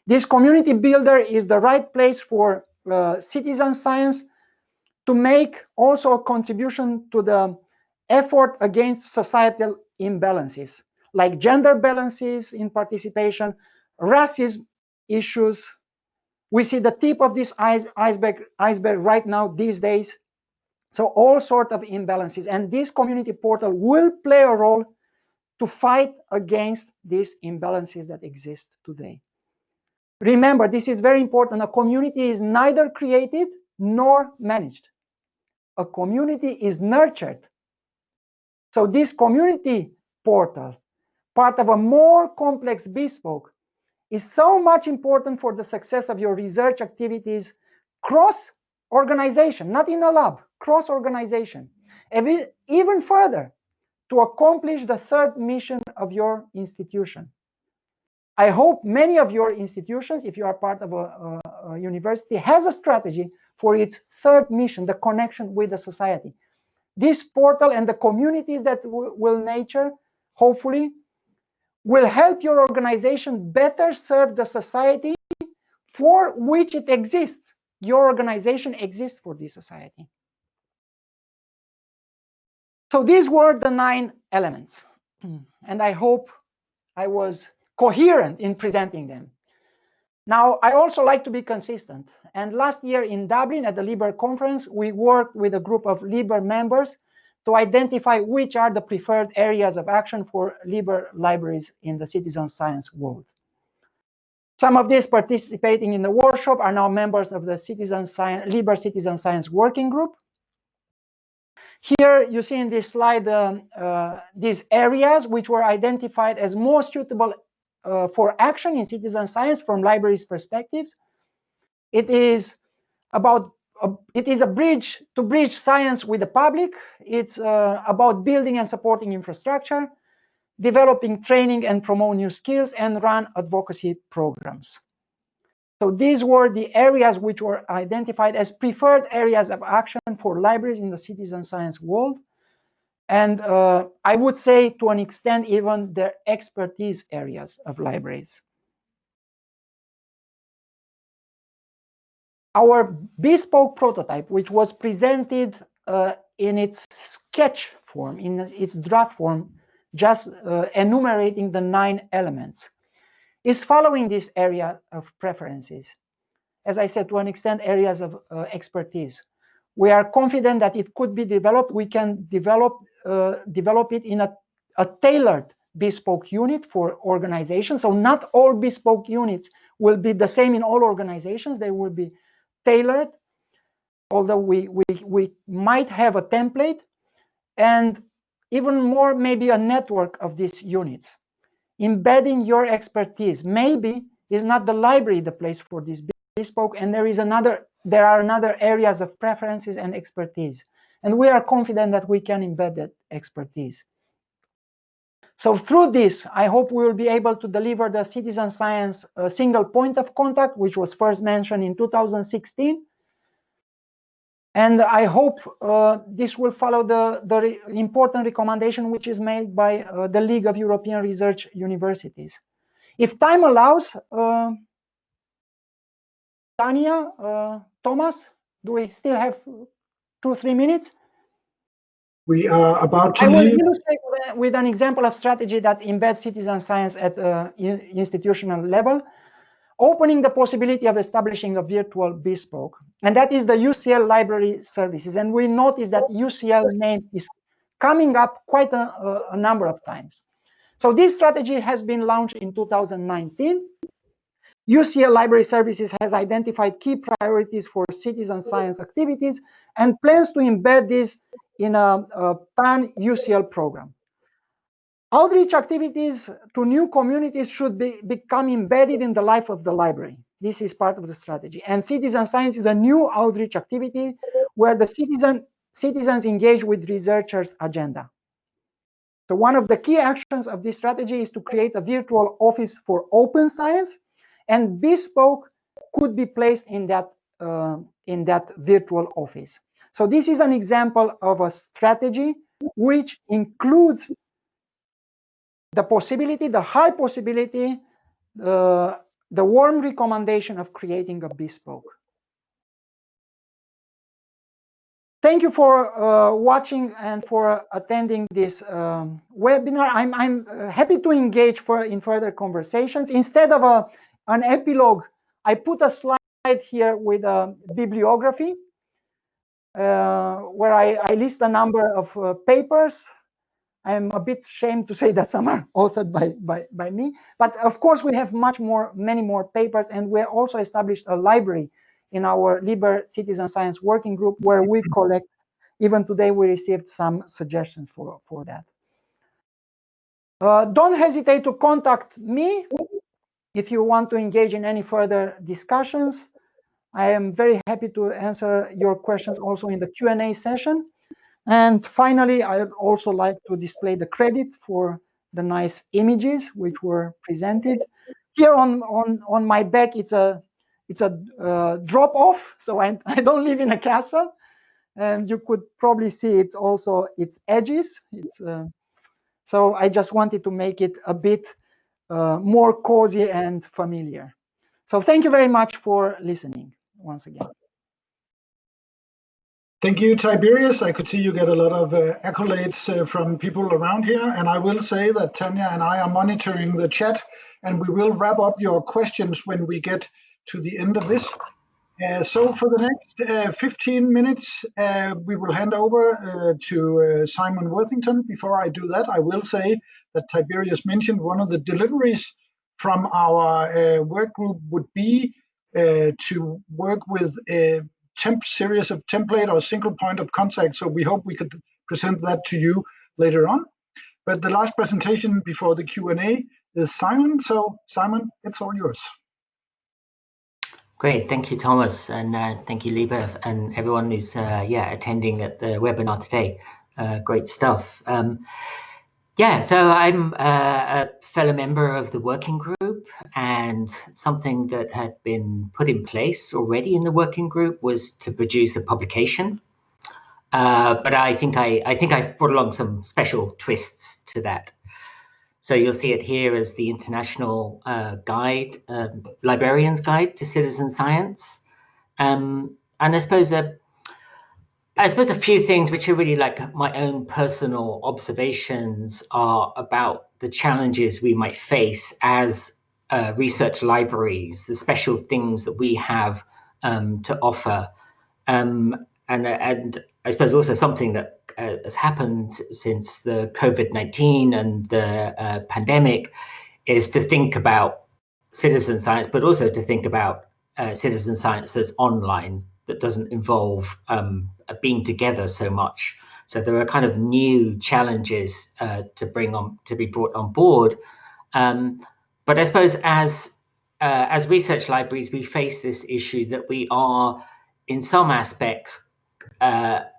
Speaker 3: This community builder is the right place for citizen science to make also a contribution to the effort against societal imbalances, like gender balances in participation, racism issues. We see the tip of this iceberg right now these days. So all sorts of imbalances. And this community portal will play a role to fight against these imbalances that exist today. Remember, this is very important. A community is neither created nor managed. A community is nurtured. So this community portal, part of a more complex bespoke, is so much important for the success of your research activities cross-organization, not in a lab, cross-organization. Even further, to accomplish the third mission of your institution. I hope many of your institutions, if you are part of a university, has a strategy for its third mission, the connection with the society. This portal and the communities that will nurture, hopefully, will help your organization better serve the society for which it exists. Your organization exists for this society. So these were the 9 elements. And I hope I was coherent in presenting them. Now, I also like to be consistent. And last year in Dublin at the LIBER conference, we worked with a group of LIBER members to identify which are the preferred areas of action for LIBER libraries in the citizen science world. Some of these participating in the workshop are now members of the LIBER Citizen Science Working Group. Here you see in this slide these areas which were identified as most suitable for action in citizen science from libraries' perspectives. It is a bridge to bridge science with the public. It's about building and supporting infrastructure. developing training and promote new skills, and run advocacy programs. So these were the areas which were identified as preferred areas of action for libraries in the citizen science world. And I would say, to an extent, even their expertise areas of libraries. Our bespoke prototype, which was presented in its sketch form, in its draft form, just enumerating the 9 elements, is following this area of preferences. As I said, to an extent, areas of expertise. We are confident that it could be developed. We can develop it in a tailored bespoke unit for organizations. So not all bespoke units will be the same in all organizations. They will be tailored, although we might have a template, and even more, maybe a network of these units. Embedding your expertise maybe is not the library the place for this bespoke, and there are other areas of preferences and expertise, and we are confident that we can embed that expertise. So through this, I hope we will be able to deliver the citizen science single point of contact, which was first mentioned in 2016. And I hope this will follow the important recommendation which is made by the League of European Research Universities. If time allows, Tanya, Thomas, do we still have 2-3 minutes?
Speaker 1: We are about to
Speaker 3: I will
Speaker 1: leave.
Speaker 3: illustrate with an example of strategy that embeds citizen science at institutional level, opening the possibility of establishing a virtual bespoke, and that is the UCL library services. And we notice that UCL name is coming up quite a number of times. So this strategy has been launched in 2019. UCL Library Services has identified key priorities for citizen science activities and plans to embed this in a pan-UCL program. Outreach activities to new communities should become embedded in the life of the library. This is part of the strategy. And citizen science is a new outreach activity where the citizens engage with researchers' agenda. So one of the key actions of this strategy is to create a virtual office for open science, and bespoke could be placed in that virtual office. So this is an example of a strategy which includes the possibility, the high possibility, the warm recommendation of creating a bespoke. Thank you for watching and for attending this webinar. I'm happy to engage in further conversations. Instead of an epilogue, I put a slide here with a bibliography where I list a number of papers. I'm a bit ashamed to say that some are authored by me, but of course we have many more papers, and we also established a library in our LIBER Citizen Science Working Group where we collect. Even today we received some suggestions for that. Don't hesitate to contact me if you want to engage in any further discussions. I am very happy to answer your questions also in the Q&A session. And finally, I would also like to display the credit for the nice images which were presented. Here on my back, it's a drop off, so I don't live in a castle, and you could probably see it's also its edges. So I just wanted to make it a bit more cozy and familiar. So thank you very much for listening once again.
Speaker 1: Thank you, Tiberius. I could see you get a lot of accolades from people around here. And I will say that Tanya and I are monitoring the chat, and we will wrap up your questions when we get to the end of this. So for the next 15 minutes, we will hand over to Simon Worthington. Before I do that, I will say that Tiberius mentioned one of the deliveries from our work group would be to work with a series of template or single point of contact. So we hope we could present that to you later on. But the last presentation before the Q&A is Simon. So Simon, it's all yours.
Speaker 4: Great, thank you, Thomas, and thank you, LIBER, and everyone who's attending at the webinar today. Great stuff. Yeah, so I'm a fellow member of the working group, and something that had been put in place already in the working group was to produce a publication. But I think I've brought along some special twists to that. So you'll see it here as the International Guide, Librarians Guide to Citizen Science. And I suppose a few things which are really like my own personal observations are about the challenges we might face as research libraries, the special things that we have to offer. And I suppose also something that has happened since the COVID-19 and the pandemic is to think about citizen science, but also to think about citizen science that's online, that doesn't involve being together so much. So there are kind of new challenges to be brought on board. But I suppose as research libraries, we face this issue that we are, in some aspects,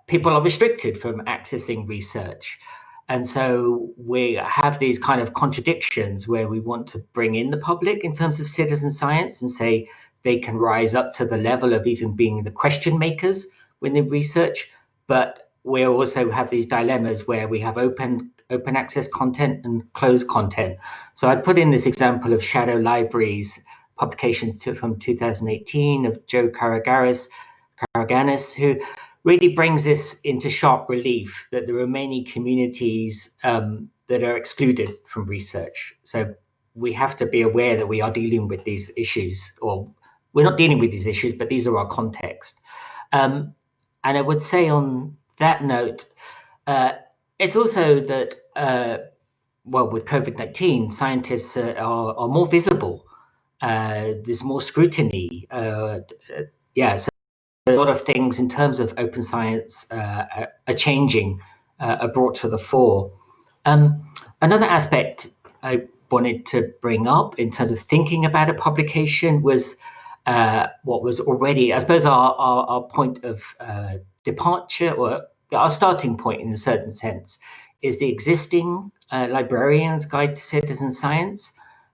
Speaker 4: people are restricted from accessing research. And so we have these kind of contradictions where we want to bring in the public in terms of citizen science and say they can rise up to the level of even being the question makers within research. But we also have these dilemmas where we have open access content and closed content. So I put in this example of Shadow Libraries publication from 2018 of Joe Karaganis, who really brings this into sharp relief that there are many communities that are excluded from research. So we have to be aware that we are dealing with these issues, or we're not dealing with these issues, but these are our context. And I would say on that note, it's also that, well, with COVID-19, scientists are more visible. There's more scrutiny. Yeah, so a lot of things in terms of open science are changing, are brought to the fore. Another aspect I wanted to bring up in terms of thinking about a publication was what was already, I suppose, our point of departure, or our starting point in a certain sense, is the existing Librarians Guide to Citizen Science,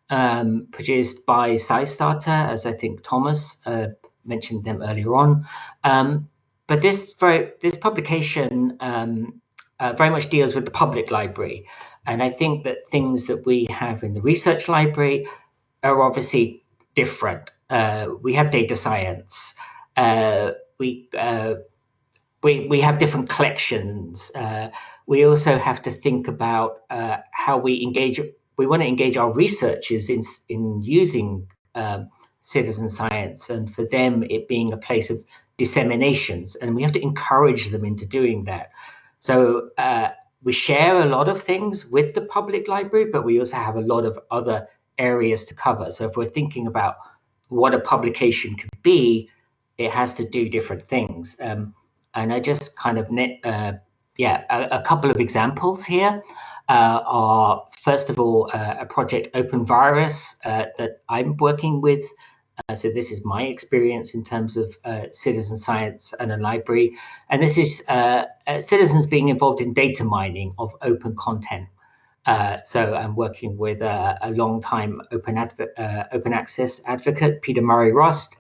Speaker 4: produced by SciStarter, as I think Thomas mentioned them earlier on. But this publication very much deals with the public library. And I think that things that we have in the research library are obviously different. We have data science. We have different collections. We also have to think about how we engage. We want to engage our researchers in using citizen science, and for them it being a place of disseminations, and we have to encourage them into doing that. So we share a lot of things with the public library, but we also have a lot of other areas to cover. So if we're thinking about what a publication could be, it has to do different things. And I just kind of a couple of examples here are, first of all, a project Open Virus that I'm working with. So this is my experience in terms of citizen science and a library. And this is citizens being involved in data mining of open content. So I'm working with a long-time open access advocate, Peter Murray Rust,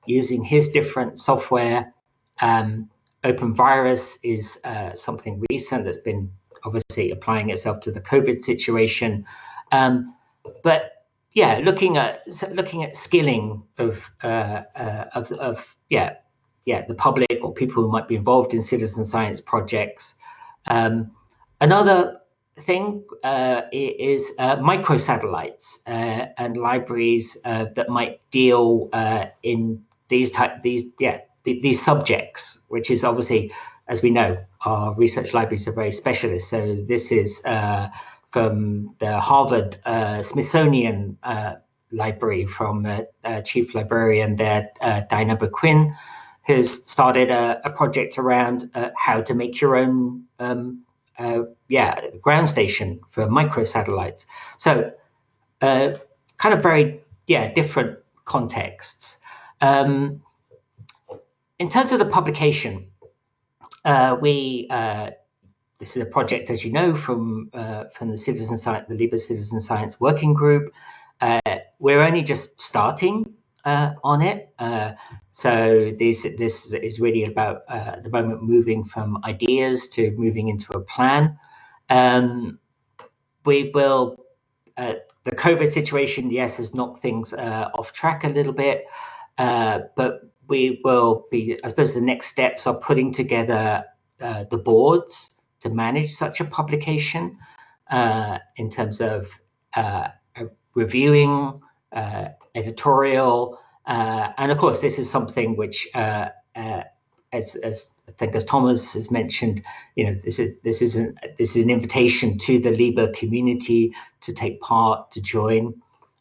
Speaker 4: using his different software. Open Virus is something recent that's been obviously applying itself to the COVID situation. But yeah, looking at skilling of the public or people who might be involved in citizen science projects. Another thing is microsatellites and libraries that might deal in these subjects, which is obviously, as we know, our research libraries are very specialist. So this is from the Harvard Smithsonian Library, from Chief Librarian there, Dinah Quinn, who's started a project around how to make your own ground station for microsatellites. So kind of very different contexts. In terms of the publication, we this is a project, as you know, from the Citizen Science, the LIBER Citizen Science Working Group. We're only just starting on it. So this is really about, at the moment, moving from ideas to moving into a plan. We will, the COVID situation, yes, has knocked things off track a little bit, but we will be, I suppose the next steps are putting together the boards to manage such a publication in terms of reviewing, editorial, and of course this is something which, as I think as Thomas has mentioned, this is an invitation to the LIBER community to take part, to join,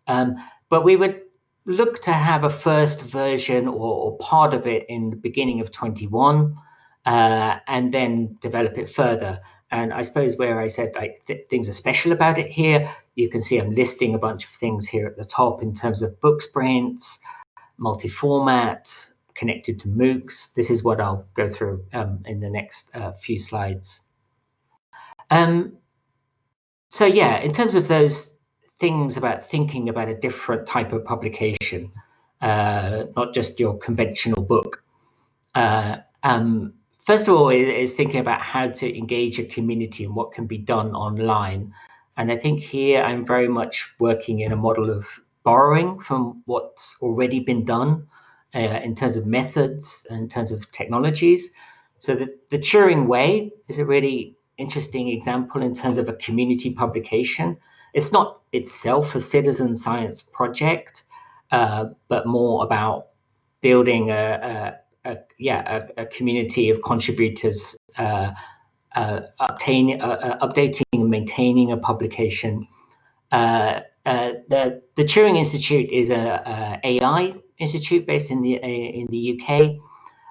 Speaker 4: but we would look to have a first version or part of it in the beginning of 21, and then develop it further. And I suppose where I said things are special about it here, you can see I'm listing a bunch of things here at the top in terms of book sprints, multi-format, connected to MOOCs. This is what I'll go through in the next few slides. So yeah, in terms of those things about thinking about a different type of publication, not just your conventional book. First of all, is thinking about how to engage a community and what can be done online. And I think here I'm very much working in a model of borrowing from what's already been done in terms of methods and in terms of technologies. So the Turing Way is a really interesting example in terms of a community publication. It's not itself a citizen science project, but more about building a community of contributors, updating and maintaining a publication. The Turing Institute is a AI institute based in the UK,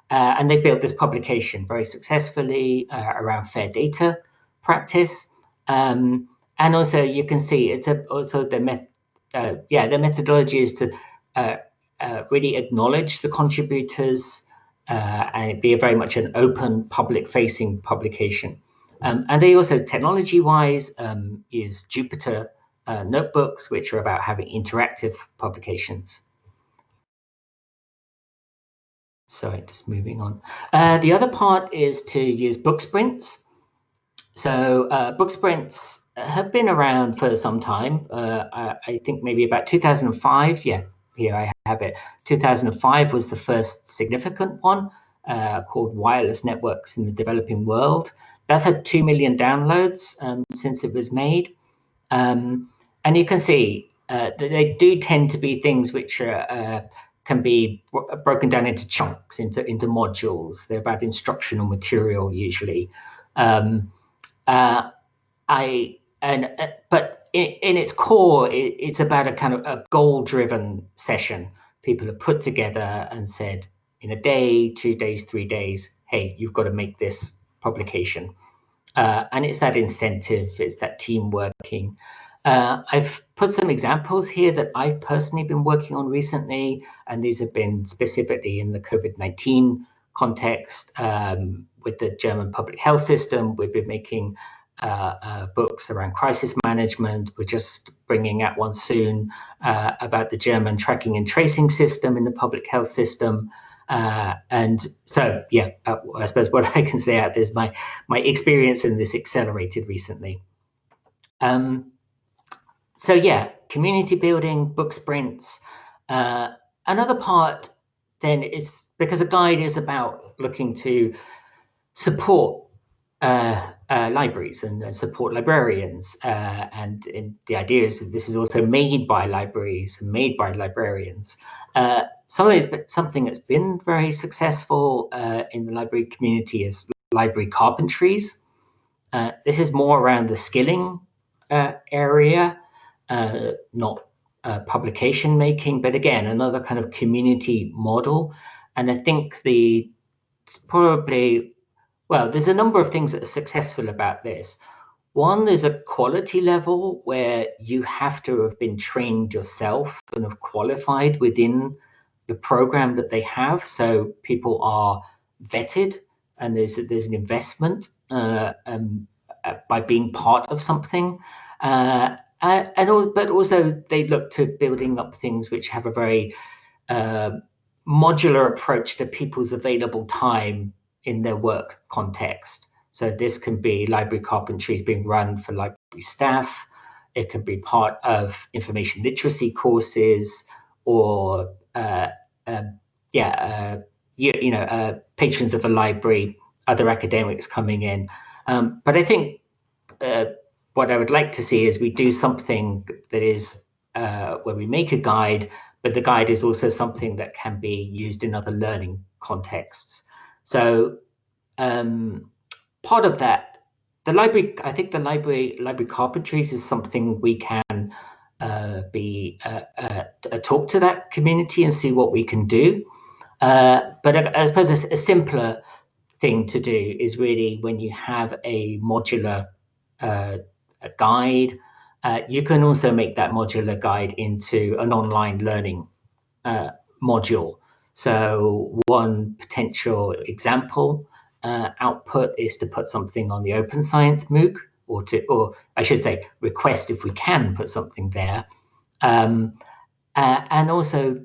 Speaker 4: and they built this publication very successfully around fair data practice, and also you can see it's the methodology is to really acknowledge the contributors and it be very much an open, public-facing publication. And they also, technology-wise, use Jupyter notebooks, which are about having interactive publications. Sorry, just moving on. The other part is to use book sprints. So book sprints have been around for some time. I think maybe about 2005. Yeah, here I have it. 2005 was the first significant one called Wireless Networks in the Developing World. That's had 2 million downloads since it was made. And you can see that they do tend to be things which can be broken down into chunks, into modules. They're about instructional material usually. But in its core, it's about a kind of a goal-driven session. People have put together and said, in a day, 2 days, 3 days, hey, you've got to make this publication. And it's that incentive, it's that team working. I've put some examples here that I've personally been working on recently, and these have been specifically in the COVID-19 context. With the German public health system, we've been making books around crisis management. We're just bringing out one soon about the German tracking and tracing system in the public health system. And so, yeah, I suppose what I can say out is my experience in this accelerated recently. So yeah, community building, book sprints. Another part then is, because a guide is about looking to support libraries and support librarians. And the idea is that this is also made by libraries and made by librarians. Something that's been very successful in the library community is library carpentries. This is more around the skilling area, not publication making, but again, another kind of community model. And I think it's probably, well, there's a number of things that are successful about this. One, there's a quality level where you have to have been trained yourself and have qualified within the program that they have. So people are vetted and there's an investment by being part of something. But also they look to building up things which have a very modular approach to people's available time in their work context. So this can be library carpentries being run for library staff. It can be part of information literacy courses, or patrons of the library, other academics coming in. But I think what I would like to see is we do something that is where we make a guide, but the guide is also something that can be used in other learning contexts. So part of that, I think the library carpentries is something we can talk to that community and see what we can do. But I suppose a simpler thing to do is really when you have a modular a guide, you can also make that modular guide into an online learning module. So one potential example output is to put something on the Open Science MOOC, or I should say, request if we can put something there. And also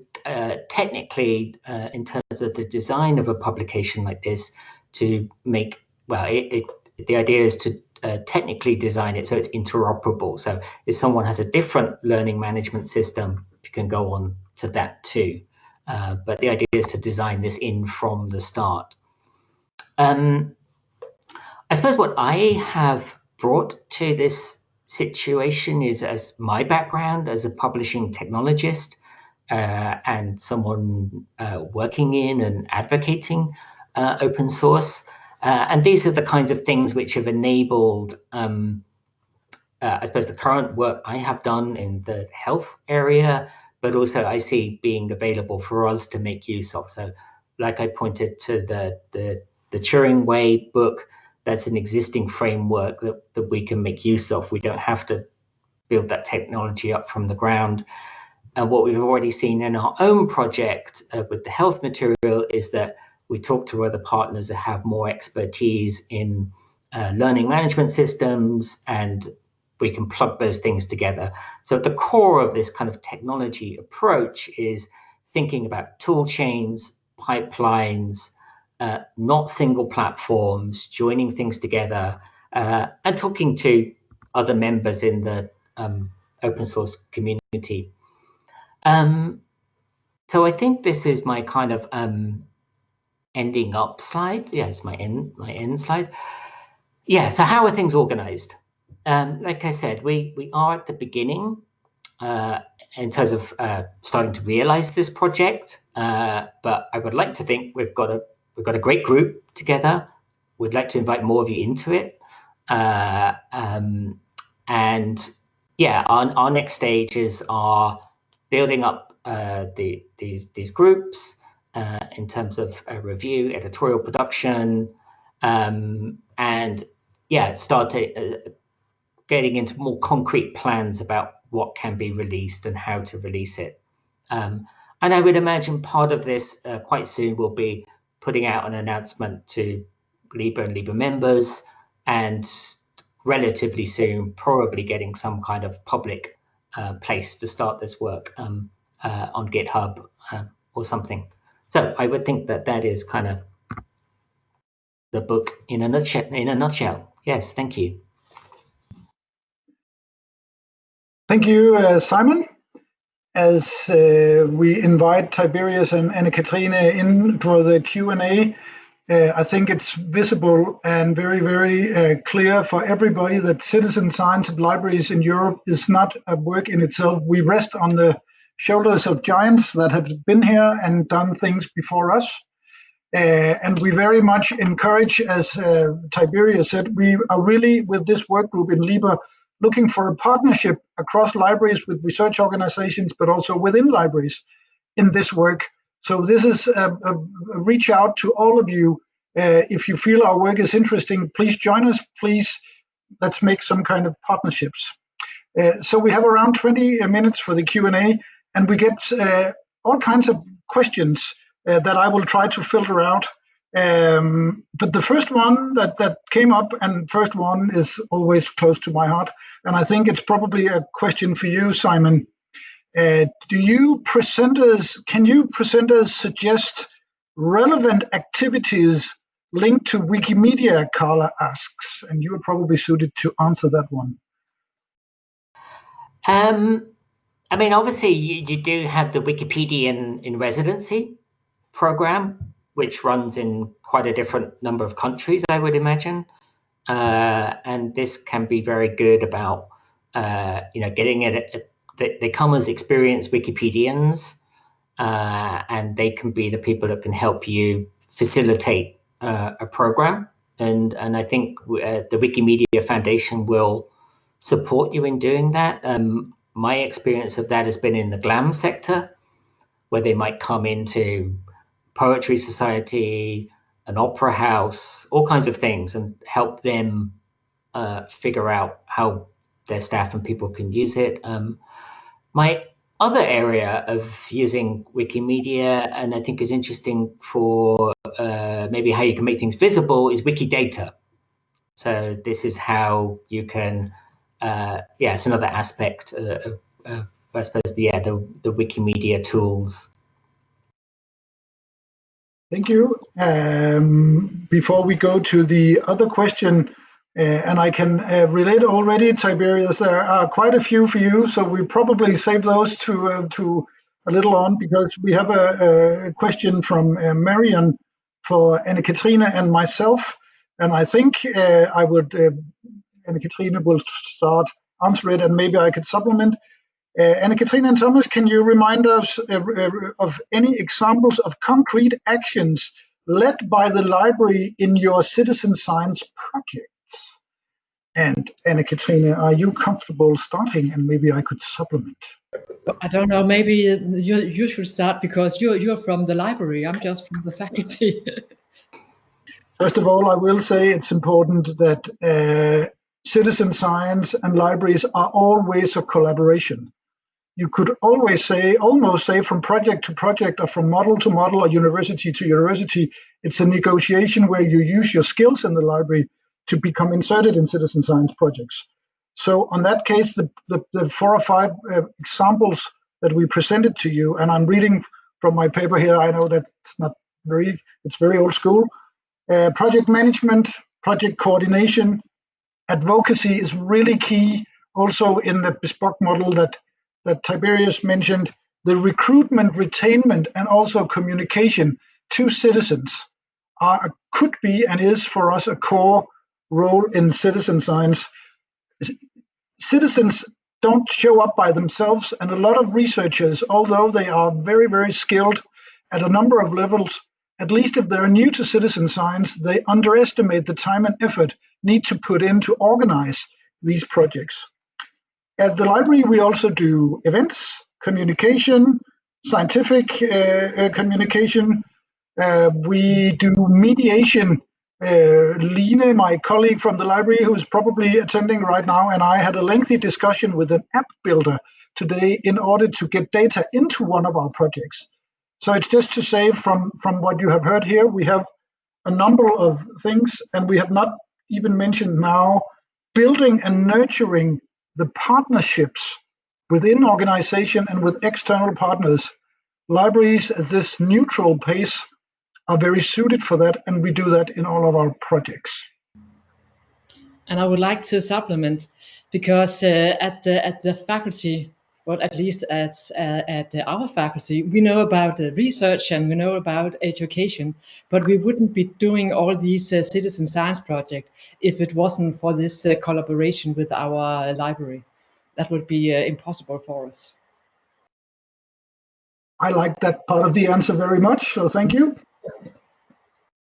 Speaker 4: technically, in terms of the design of a publication like this, to make, well, the idea is to technically design it so it's interoperable. So if someone has a different learning management system, it can go on to that too. But the idea is to design this in from the start. I suppose what I have brought to this situation is, as my background as a publishing technologist and someone working in and advocating open source. And these are the kinds of things which have enabled, I suppose, the current work I have done in the health area, but also I see being available for us to make use of. So like I pointed to the Turing Way book, that's an existing framework that we can make use of. We don't have to build that technology up from the ground. And what we've already seen in our own project with the health material is that we talk to other partners that have more expertise in learning management systems, and we can plug those things together. So at the core of this kind of technology approach is thinking about tool chains, pipelines, not single platforms, joining things together, and talking to other members in the open source community. So I think this is my kind of ending up slide. Yes, my end slide. Yeah, so how are things organized? Like I said, we are at the beginning in terms of starting to realize this project, but I would like to think we've got a great group together. We'd like to invite more of you into it. And yeah, our next stages are building up these groups in terms of review, editorial production, and yeah, start getting into more concrete plans about what can be released and how to release it. And I would imagine part of this quite soon will be putting out an announcement to LIBER and LIBER members, and relatively soon probably getting some kind of public place to start this work on GitHub or something. So I would think that that is kind of the book in a nutshell. Yes, thank you.
Speaker 1: Thank you, Simon. As we invite Tiberius and Anne-Katrine in for the Q&A, I think it's visible and very, very clear for everybody that citizen science at libraries in Europe is not a work in itself. We rest on the shoulders of giants that have been here and done things before us. And we very much encourage, as Tiberius said, we are really, with this work group in LIBER, looking for a partnership across libraries with research organizations, but also within libraries in this work. So this is a reach out to all of you. If you feel our work is interesting, please join us. Please, let's make some kind of partnerships. So we have around 20 minutes for the Q&A, and we get all kinds of questions that I will try to filter out. But the first one that came up, and first one is always close to my heart, and I think it's probably a question for you, Simon. Can you presenters suggest relevant activities linked to Wikimedia, Carla asks, and you are probably suited to answer that one.
Speaker 4: I mean, obviously, you do have the Wikipedian in Residency program, which runs in quite a different number of countries, I would imagine. And this can be very good about, getting it. They come as experienced Wikipedians, and they can be the people that can help you facilitate a program. And I think the Wikimedia Foundation will support you in doing that. My experience of that has been in the GLAM sector, where they might come into Poetry Society, an opera house, all kinds of things, and help them figure out how their staff and people can use it. My other area of using Wikimedia, and I think is interesting for maybe how you can make things visible, is Wikidata. So this is how you can, it's another aspect of I suppose, the Wikimedia tools.
Speaker 1: Thank you. Before we go to the other question, and I can relate already, Tiberius, there are quite a few for you, so we probably save those to a little on, because we have a question from Marian for Anne-Katrine and myself, and I think I would, Anne-Katrine will start answer it, and maybe I could supplement. Anne-Katrine and Thomas, can you remind us of any examples of concrete actions led by the library in your citizen science projects? And Anne-Katrine, are you comfortable starting? And maybe I could supplement.
Speaker 2: I don't know, maybe you should start, because you're from the library. I'm just from the faculty.
Speaker 1: First of all, I will say it's important that citizen science and libraries are always a collaboration. You could almost say from project to project, or from model to model, or university to university, it's a negotiation where you use your skills in the library to become inserted in citizen science projects. So on that case, the 4 or 5 examples that we presented to you, and I'm reading from my paper here, I know that's it's very old school. Project management, project coordination, advocacy is really key. Also in the bespoke model that Tiberius mentioned, the recruitment, retainment, and also communication to citizens could be and is for us a core role in citizen science. Citizens don't show up by themselves, and a lot of researchers, although they are very, very skilled at a number of levels, at least if they're new to citizen science, they underestimate the time and effort need to put in to organize these projects. At the library, we also do events, communication, scientific communication. We do mediation. Line, my colleague from the library, who is probably attending right now, and I had a lengthy discussion with an app builder today in order to get data into one of our projects. So it's just to say, from what you have heard here, we have a number of things, and we have not even mentioned now building and nurturing the partnerships within organization and with external partners. Libraries at this neutral pace are very suited for that, and we do that in all of our projects.
Speaker 2: And I would like to supplement, because at the faculty, well, at least at our faculty, we know about research and we know about education, but we wouldn't be doing all these citizen science projects if it wasn't for this collaboration with our library. That would be impossible for us.
Speaker 1: I like that part of the answer very much, so thank you.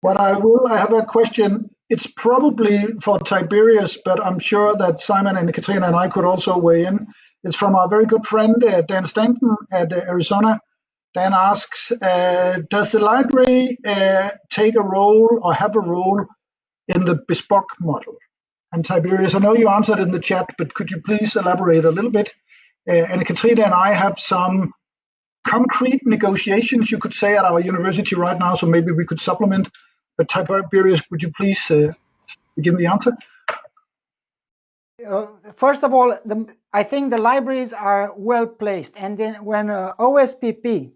Speaker 1: I have a question. It's probably for Tiberius, but I'm sure that Simon and Katrina and I could also weigh in. It's from our very good friend, Dan Stanton at Arizona. Dan asks, does the library take a role or have a role in the bespoke model? And Tiberius, I know you answered in the chat, but could you please elaborate a little bit? And Katrina and I have some concrete negotiations, you could say, at our university right now, so maybe we could supplement. But Tiberius, would you please begin the answer?
Speaker 3: First of all, I think the libraries are well placed, and then when OSPP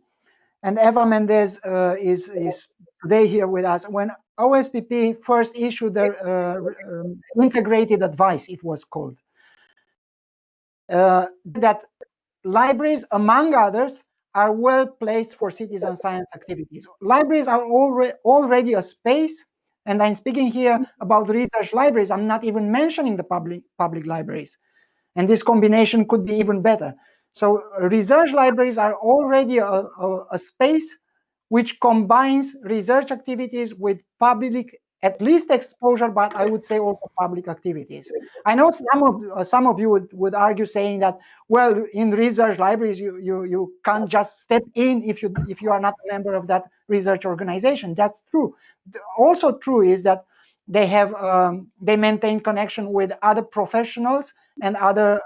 Speaker 3: and Eva Mendez is today here with us, when OSPP first issued their integrated advice, it was called, that libraries, among others, are well placed for citizen science activities. Libraries are already a space, and I'm speaking here about research libraries. I'm not even mentioning the public libraries. And this combination could be even better. So research libraries are already a space which combines research activities with public, at least exposure, but I would say also public activities. I know some of you would argue saying that, well, in research libraries you can't just step in if you are not a member of that research organization. That's true. Also true is that they have they maintain connection with other professionals and other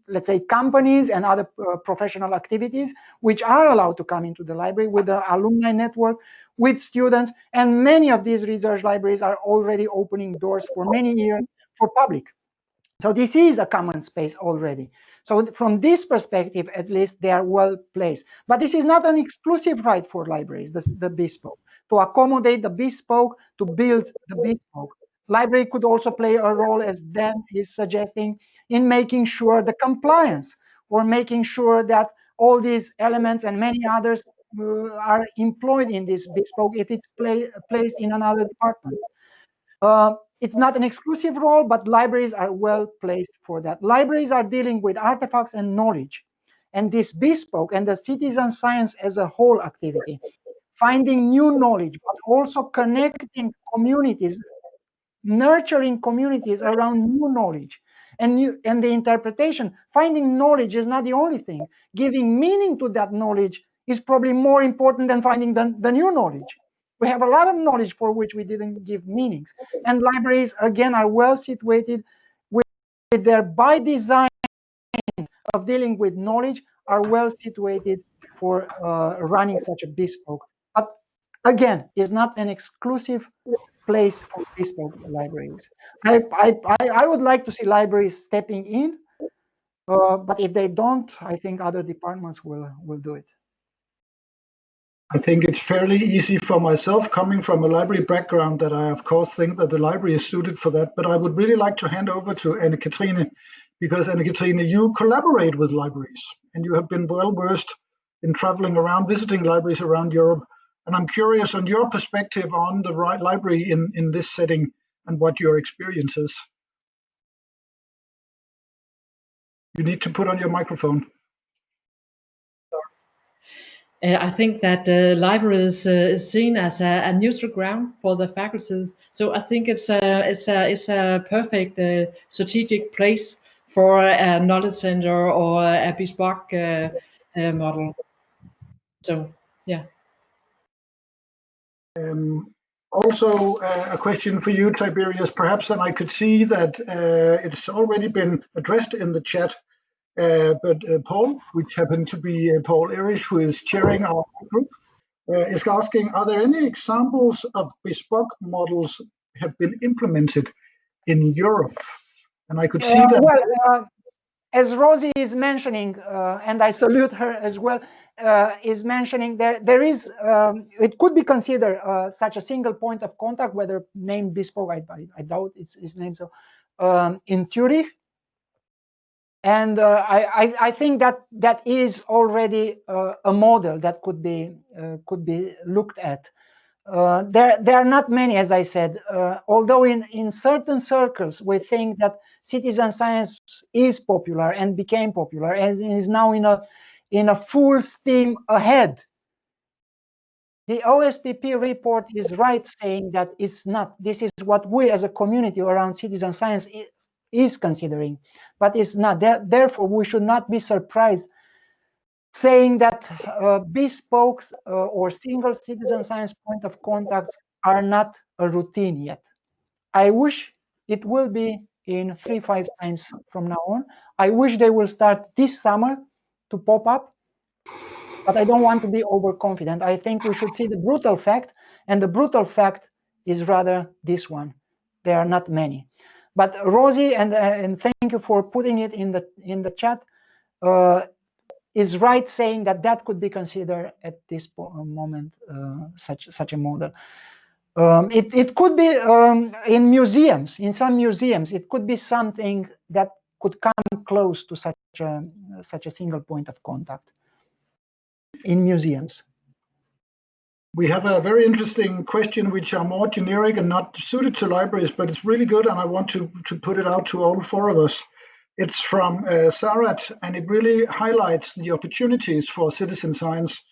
Speaker 3: let's say companies and other professional activities which are allowed to come into the library, with the alumni network, with students, and many of these research libraries are already opening doors for many years for public. So this is a common space already. So from this perspective, at least, they are well placed. But this is not an exclusive right for libraries, the bespoke. To accommodate the bespoke, to build the bespoke, library could also play a role, as Dan is suggesting, in making sure the compliance, or making sure that all these elements and many others are employed in this bespoke if it's placed in another department. It's not an exclusive role, but libraries are well placed for that. Libraries are dealing with artifacts and knowledge, and this bespoke and the citizen science as a whole activity, finding new knowledge, but also connecting communities, nurturing communities around new knowledge and the interpretation. Finding knowledge is not the only thing. Giving meaning to that knowledge is probably more important than finding the new knowledge. We have a lot of knowledge for which we didn't give meanings. And libraries, again, are well situated with their by design of dealing with knowledge, are well situated for running such a bespoke. But again, it's not an exclusive place for bespoke libraries. I would like to see libraries stepping in, but if they don't, I think other departments will do it.
Speaker 1: I think it's fairly easy for myself, coming from a library background, that I of course think that the library is suited for that. But I would really like to hand over to Anne-Katrine, because Anne-Katrine, you collaborate with libraries and you have been well versed in traveling around, visiting libraries around Europe. And I'm curious on your perspective on the right library in this setting and what your experience is. You need to put on your microphone.
Speaker 2: I think that the library is seen as a neutral ground for the faculties. So I think it's a perfect strategic place for a knowledge center or a bespoke model. So yeah.
Speaker 1: Also, a question for you, Tiberius, perhaps, and I could see that it's already been addressed in the chat, but Paul, which happened to be Paul Erich, who is chairing our group, is asking, are there any examples of bespoke models have been implemented in Europe? And I could see that.
Speaker 3: Well, as Rosie is mentioning, and I salute her as well, is mentioning there is, it could be considered such a single point of contact, whether named bespoke, I doubt it's named so, in Zurich. And I think that is already a model that could be looked at. There are not many, as I said, although in certain circles we think that citizen science is popular and became popular, as is now in a full steam ahead. The OSPP report is right saying that it's not. This is what we as a community around citizen science is considering, but it's not. Therefore, we should not be surprised saying that bespoke or single citizen science point of contacts are not a routine yet. I wish it will be in 3-5 times from now on. I wish they will start this summer to pop up. But I don't want to be overconfident. I think we should see the brutal fact, and the brutal fact is rather this one. There are not many. But Rosie, and thank you for putting it in the chat, is right saying that that could be considered at this moment such a model. It could be in museums, in some museums, it could be something that could come close to such a single point of contact in museums.
Speaker 1: We have a very interesting question, which are more generic and not suited to libraries, but it's really good, and I want to put it out to all four of us. It's from Sarat, and it really highlights the opportunities for citizen science.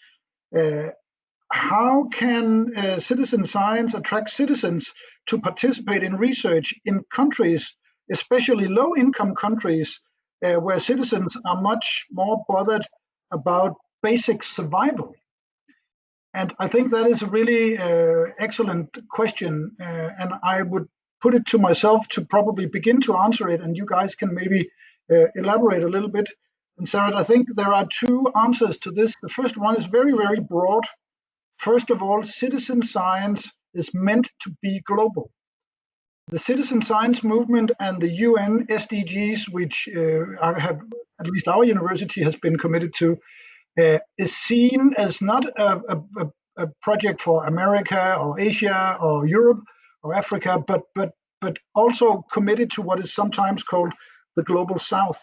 Speaker 1: How can citizen science attract citizens to participate in research in countries, especially low-income countries, where citizens are much more bothered about basic survival? And I think that is a really excellent question, and I would put it to myself to probably begin to answer it, and you guys can maybe elaborate a little bit. And Sarah, I think there are two answers to this. The first one is very, very broad. First of all, citizen science is meant to be global. The citizen science movement and the UN SDGs, which have, at least our university has been committed to, is seen as not a project for America or Asia or Europe or Africa, but also committed to what is sometimes called the global south.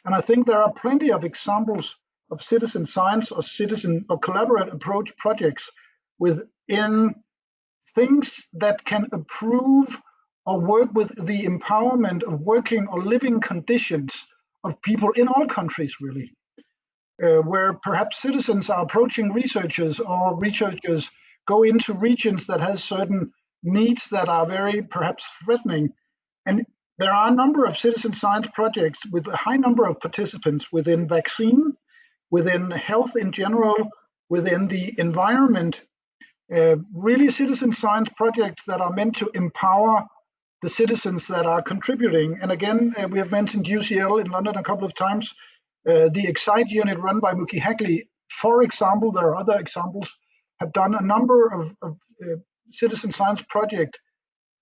Speaker 1: And I think there are plenty of examples of citizen science or citizen or collaborative approach projects within things that can improve or work with the empowerment of working or living conditions of people in all countries, really. Where perhaps citizens are approaching researchers, or researchers go into regions that has certain needs that are very perhaps threatening. And there are a number of citizen science projects with a high number of participants within vaccine, within health in general, within the environment, really citizen science projects that are meant to empower the citizens that are contributing. And again, we have mentioned UCL in London a couple of times. The Excite unit run by Muki Hackley, for example, there are other examples, have done a number of citizen science projects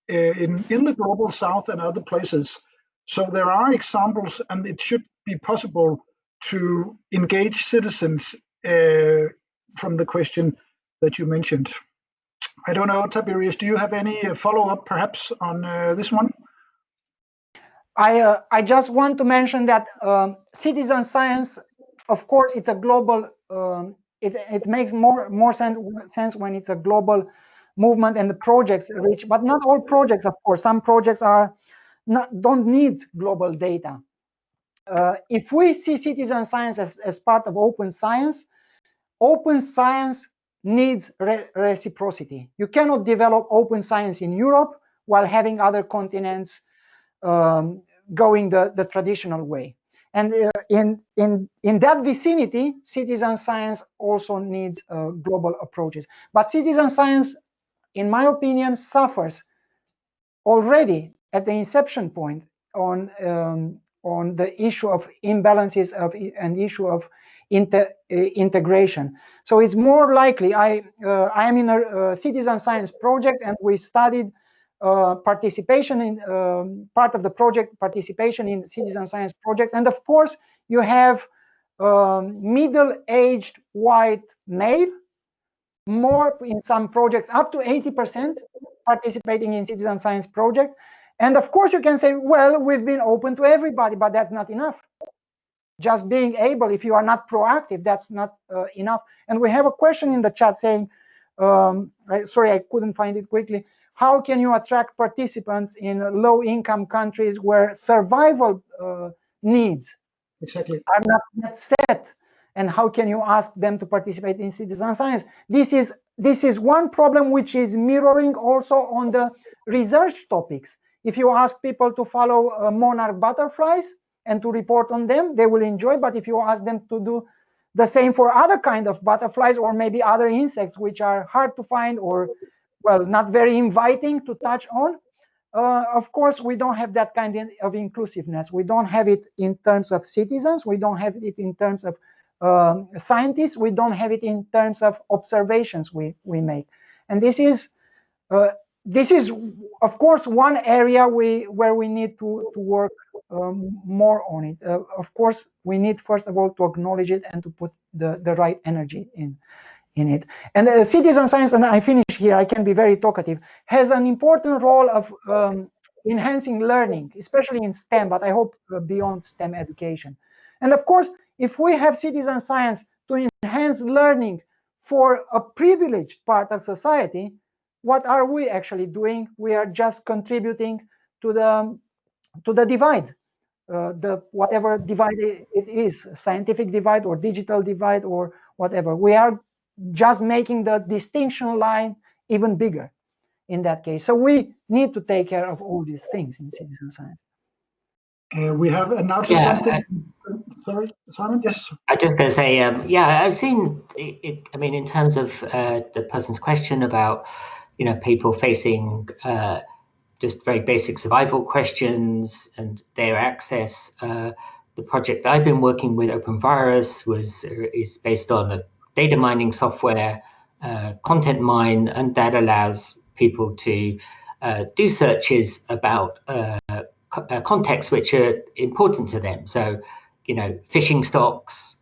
Speaker 1: in the global south and other places. So there are examples, and it should be possible to engage citizens from the question that you mentioned. I don't know, Tiberius, do you have any follow-up perhaps on this one?
Speaker 3: I just want to mention that citizen science, of course, it's a global. It makes more sense when it's a global movement and the projects reach, but not all projects, of course. Some projects don't need global data. If we see citizen science as part of open science needs reciprocity. You cannot develop open science in Europe while having other continents going the traditional way. And in that vicinity, citizen science also needs global approaches. But citizen science, in my opinion, suffers already at the inception point on the issue of imbalances and issue of integration. So it's more likely, I am in a citizen science project, and we studied participation in part of the project, participation in citizen science projects. And of course, you have middle-aged white male, more in some projects, up to 80% participating in citizen science projects. And of course, you can say, well, we've been open to everybody, but that's not enough. Just being able, if you are not proactive, that's not enough. And we have a question in the chat saying, sorry, I couldn't find it quickly. How can you attract participants in low-income countries where survival needs are not yet set? And how can you ask them to participate in citizen science? This is one problem which is mirroring also on the research topics. If you ask people to follow monarch butterflies and to report on them, they will enjoy. But if you ask them to do the same for other kind of butterflies, or maybe other insects which are hard to find, or, well, not very inviting to touch on, of course, we don't have that kind of inclusiveness. We don't have it in terms of citizens. We don't have it in terms of scientists, we don't have it in terms of observations we make. And this is, of course, one area where we need to work more on it. Of course, we need, first of all, to acknowledge it and to put the right energy in it. And citizen science, and I finish here, I can be very talkative, has an important role of enhancing learning, especially in STEM, but I hope beyond STEM education. And of course, if we have citizen science to enhance learning for a privileged part of society, what are we actually doing? We are just contributing to the divide, whatever divide it is, scientific divide or digital divide or whatever. We are just making the distinction line even bigger in that case. So we need to take care of all these things in citizen science.
Speaker 1: We have announced something. Sorry, Simon, yes?
Speaker 4: I was just going to say, yeah, I've seen it. I mean, in terms of the person's question about, people facing just very basic survival questions and their access. The project that I've been working with, Open Virus, is based on a data mining software, Content Mine, and that allows people to do searches about contexts which are important to them. So, fishing stocks,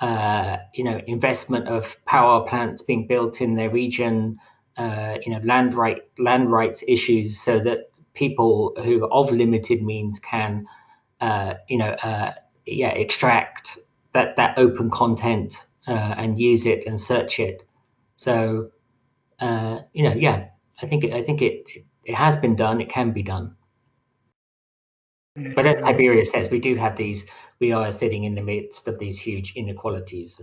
Speaker 4: investment of power plants being built in their region, land rights issues, so that people who are of limited means can, extract that open content and use it and search it. So, I think it has been done. It can be done. But as Tiberius says, we are sitting in the midst of these huge inequalities.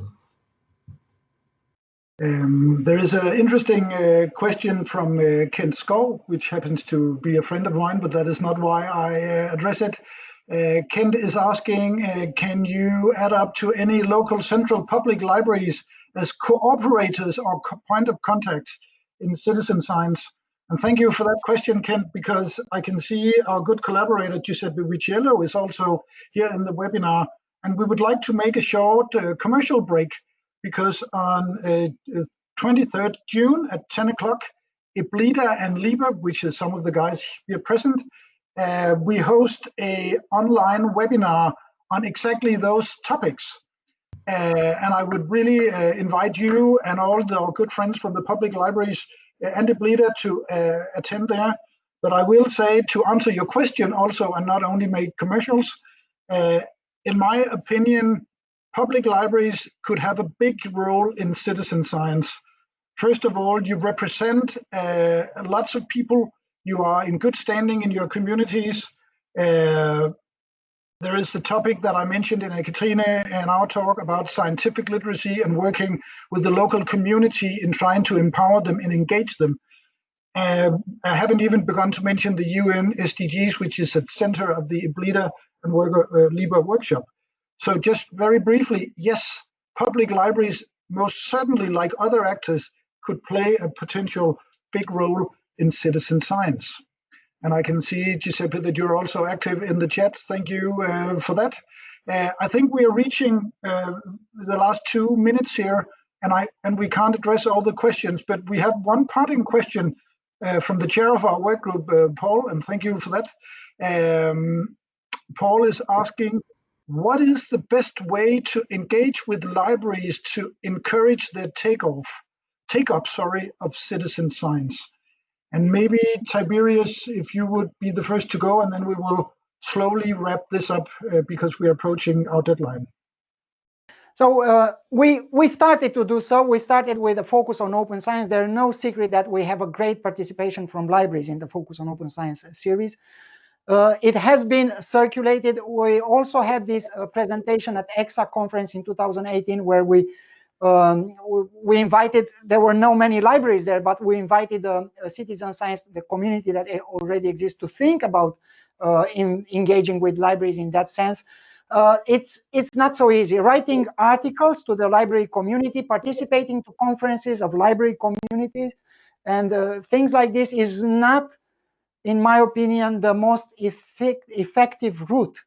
Speaker 1: There is an interesting question from Kent Skov, which happens to be a friend of mine, but that is not why I address it. Kent is asking, can you add up to any local central public libraries as cooperators or point of contacts in citizen science? And thank you for that question, Kent, because I can see our good collaborator, Giuseppe Viciello, is also here in the webinar. And we would like to make a short commercial break, because on 23rd June at 10 o'clock, IBLIDA and LIBER, which is some of the guys here present, we host a online webinar on exactly those topics. And I would really invite you and all our good friends from the public libraries and IBLIDA to attend there. But I will say, to answer your question also, and not only make commercials, in my opinion, public libraries could have a big role in citizen science. First of all, you represent lots of people. You are in good standing in your communities. There is the topic that I mentioned in Katrine and our talk about scientific literacy and working with the local community in trying to empower them and engage them. I haven't even begun to mention the UN SDGs, which is at the center of the IBLIDA and LIBER workshop. So just very briefly, yes, public libraries, most certainly, like other actors, could play a potential big role in citizen science. And I can see, Giuseppe, that you're also active in the chat. Thank you for that. I think we are reaching the last 2 minutes here, and we can't address all the questions, but we have one parting question from the chair of our work group, Paul, and thank you for that. Paul is asking, what is the best way to engage with libraries to encourage their take-up of citizen science? And maybe, Tiberius, if you would be the first to go, and then we will slowly wrap this up because we are approaching our deadline.
Speaker 3: So we started to do so. We started with a focus on open science. There is no secret that we have a great participation from libraries in the Focus on Open Science series. It has been circulated. We also had this presentation at EXA conference in 2018, where we invited, there were no many libraries there, but we invited citizen science, the community that already exists, to think about engaging with libraries in that sense. It's not so easy. Writing articles to the library community, participating to conferences of library communities, and things like this is not, in my opinion, the most effective route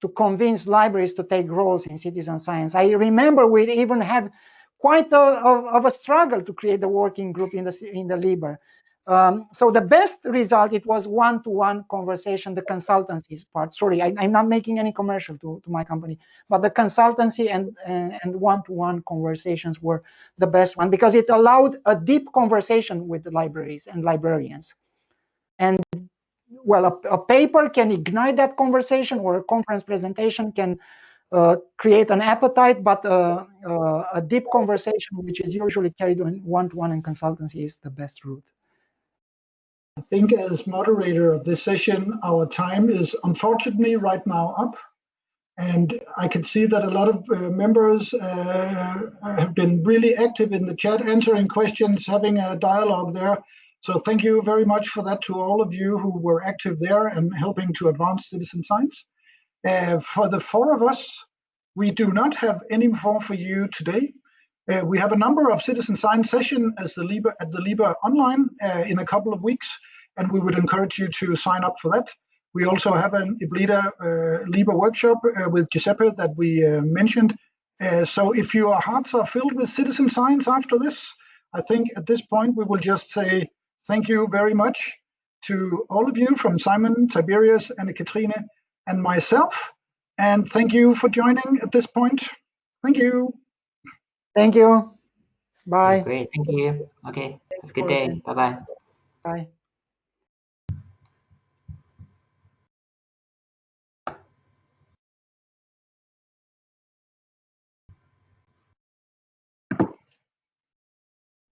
Speaker 3: to convince libraries to take roles in citizen science. I remember we even had quite of a struggle to create the working group in the LIBER. So the best result, it was one-to-one conversation, the consultancy part. Sorry, I'm not making any commercial to my company, but the consultancy and one-to-one conversations were the best one, because it allowed a deep conversation with the libraries and librarians. And well, a paper can ignite that conversation, or a conference presentation can create an appetite, but a deep conversation, which is usually carried on one-to-one and consultancy, is the best route.
Speaker 1: I think as moderator of this session, our time is unfortunately right now up. And I can see that a lot of members have been really active in the chat, answering questions, having a dialogue there. So thank you very much for that to all of you who were active there and helping to advance citizen science. For the four of us, we do not have any more for you today. We have a number of citizen science sessions at the LIBER online in a couple of weeks, and we would encourage you to sign up for that. We also have an LIBER workshop with Giuseppe that we mentioned. So if your hearts are filled with citizen science after this, I think at this point we will just say thank you very much to all of you, from Simon, Tiberius, and Katrine, and myself. And thank you for joining at this point. Thank you.
Speaker 3: Thank you. Bye.
Speaker 4: Great. Thank you. Okay. Have a good day. Bye-bye.
Speaker 3: Bye.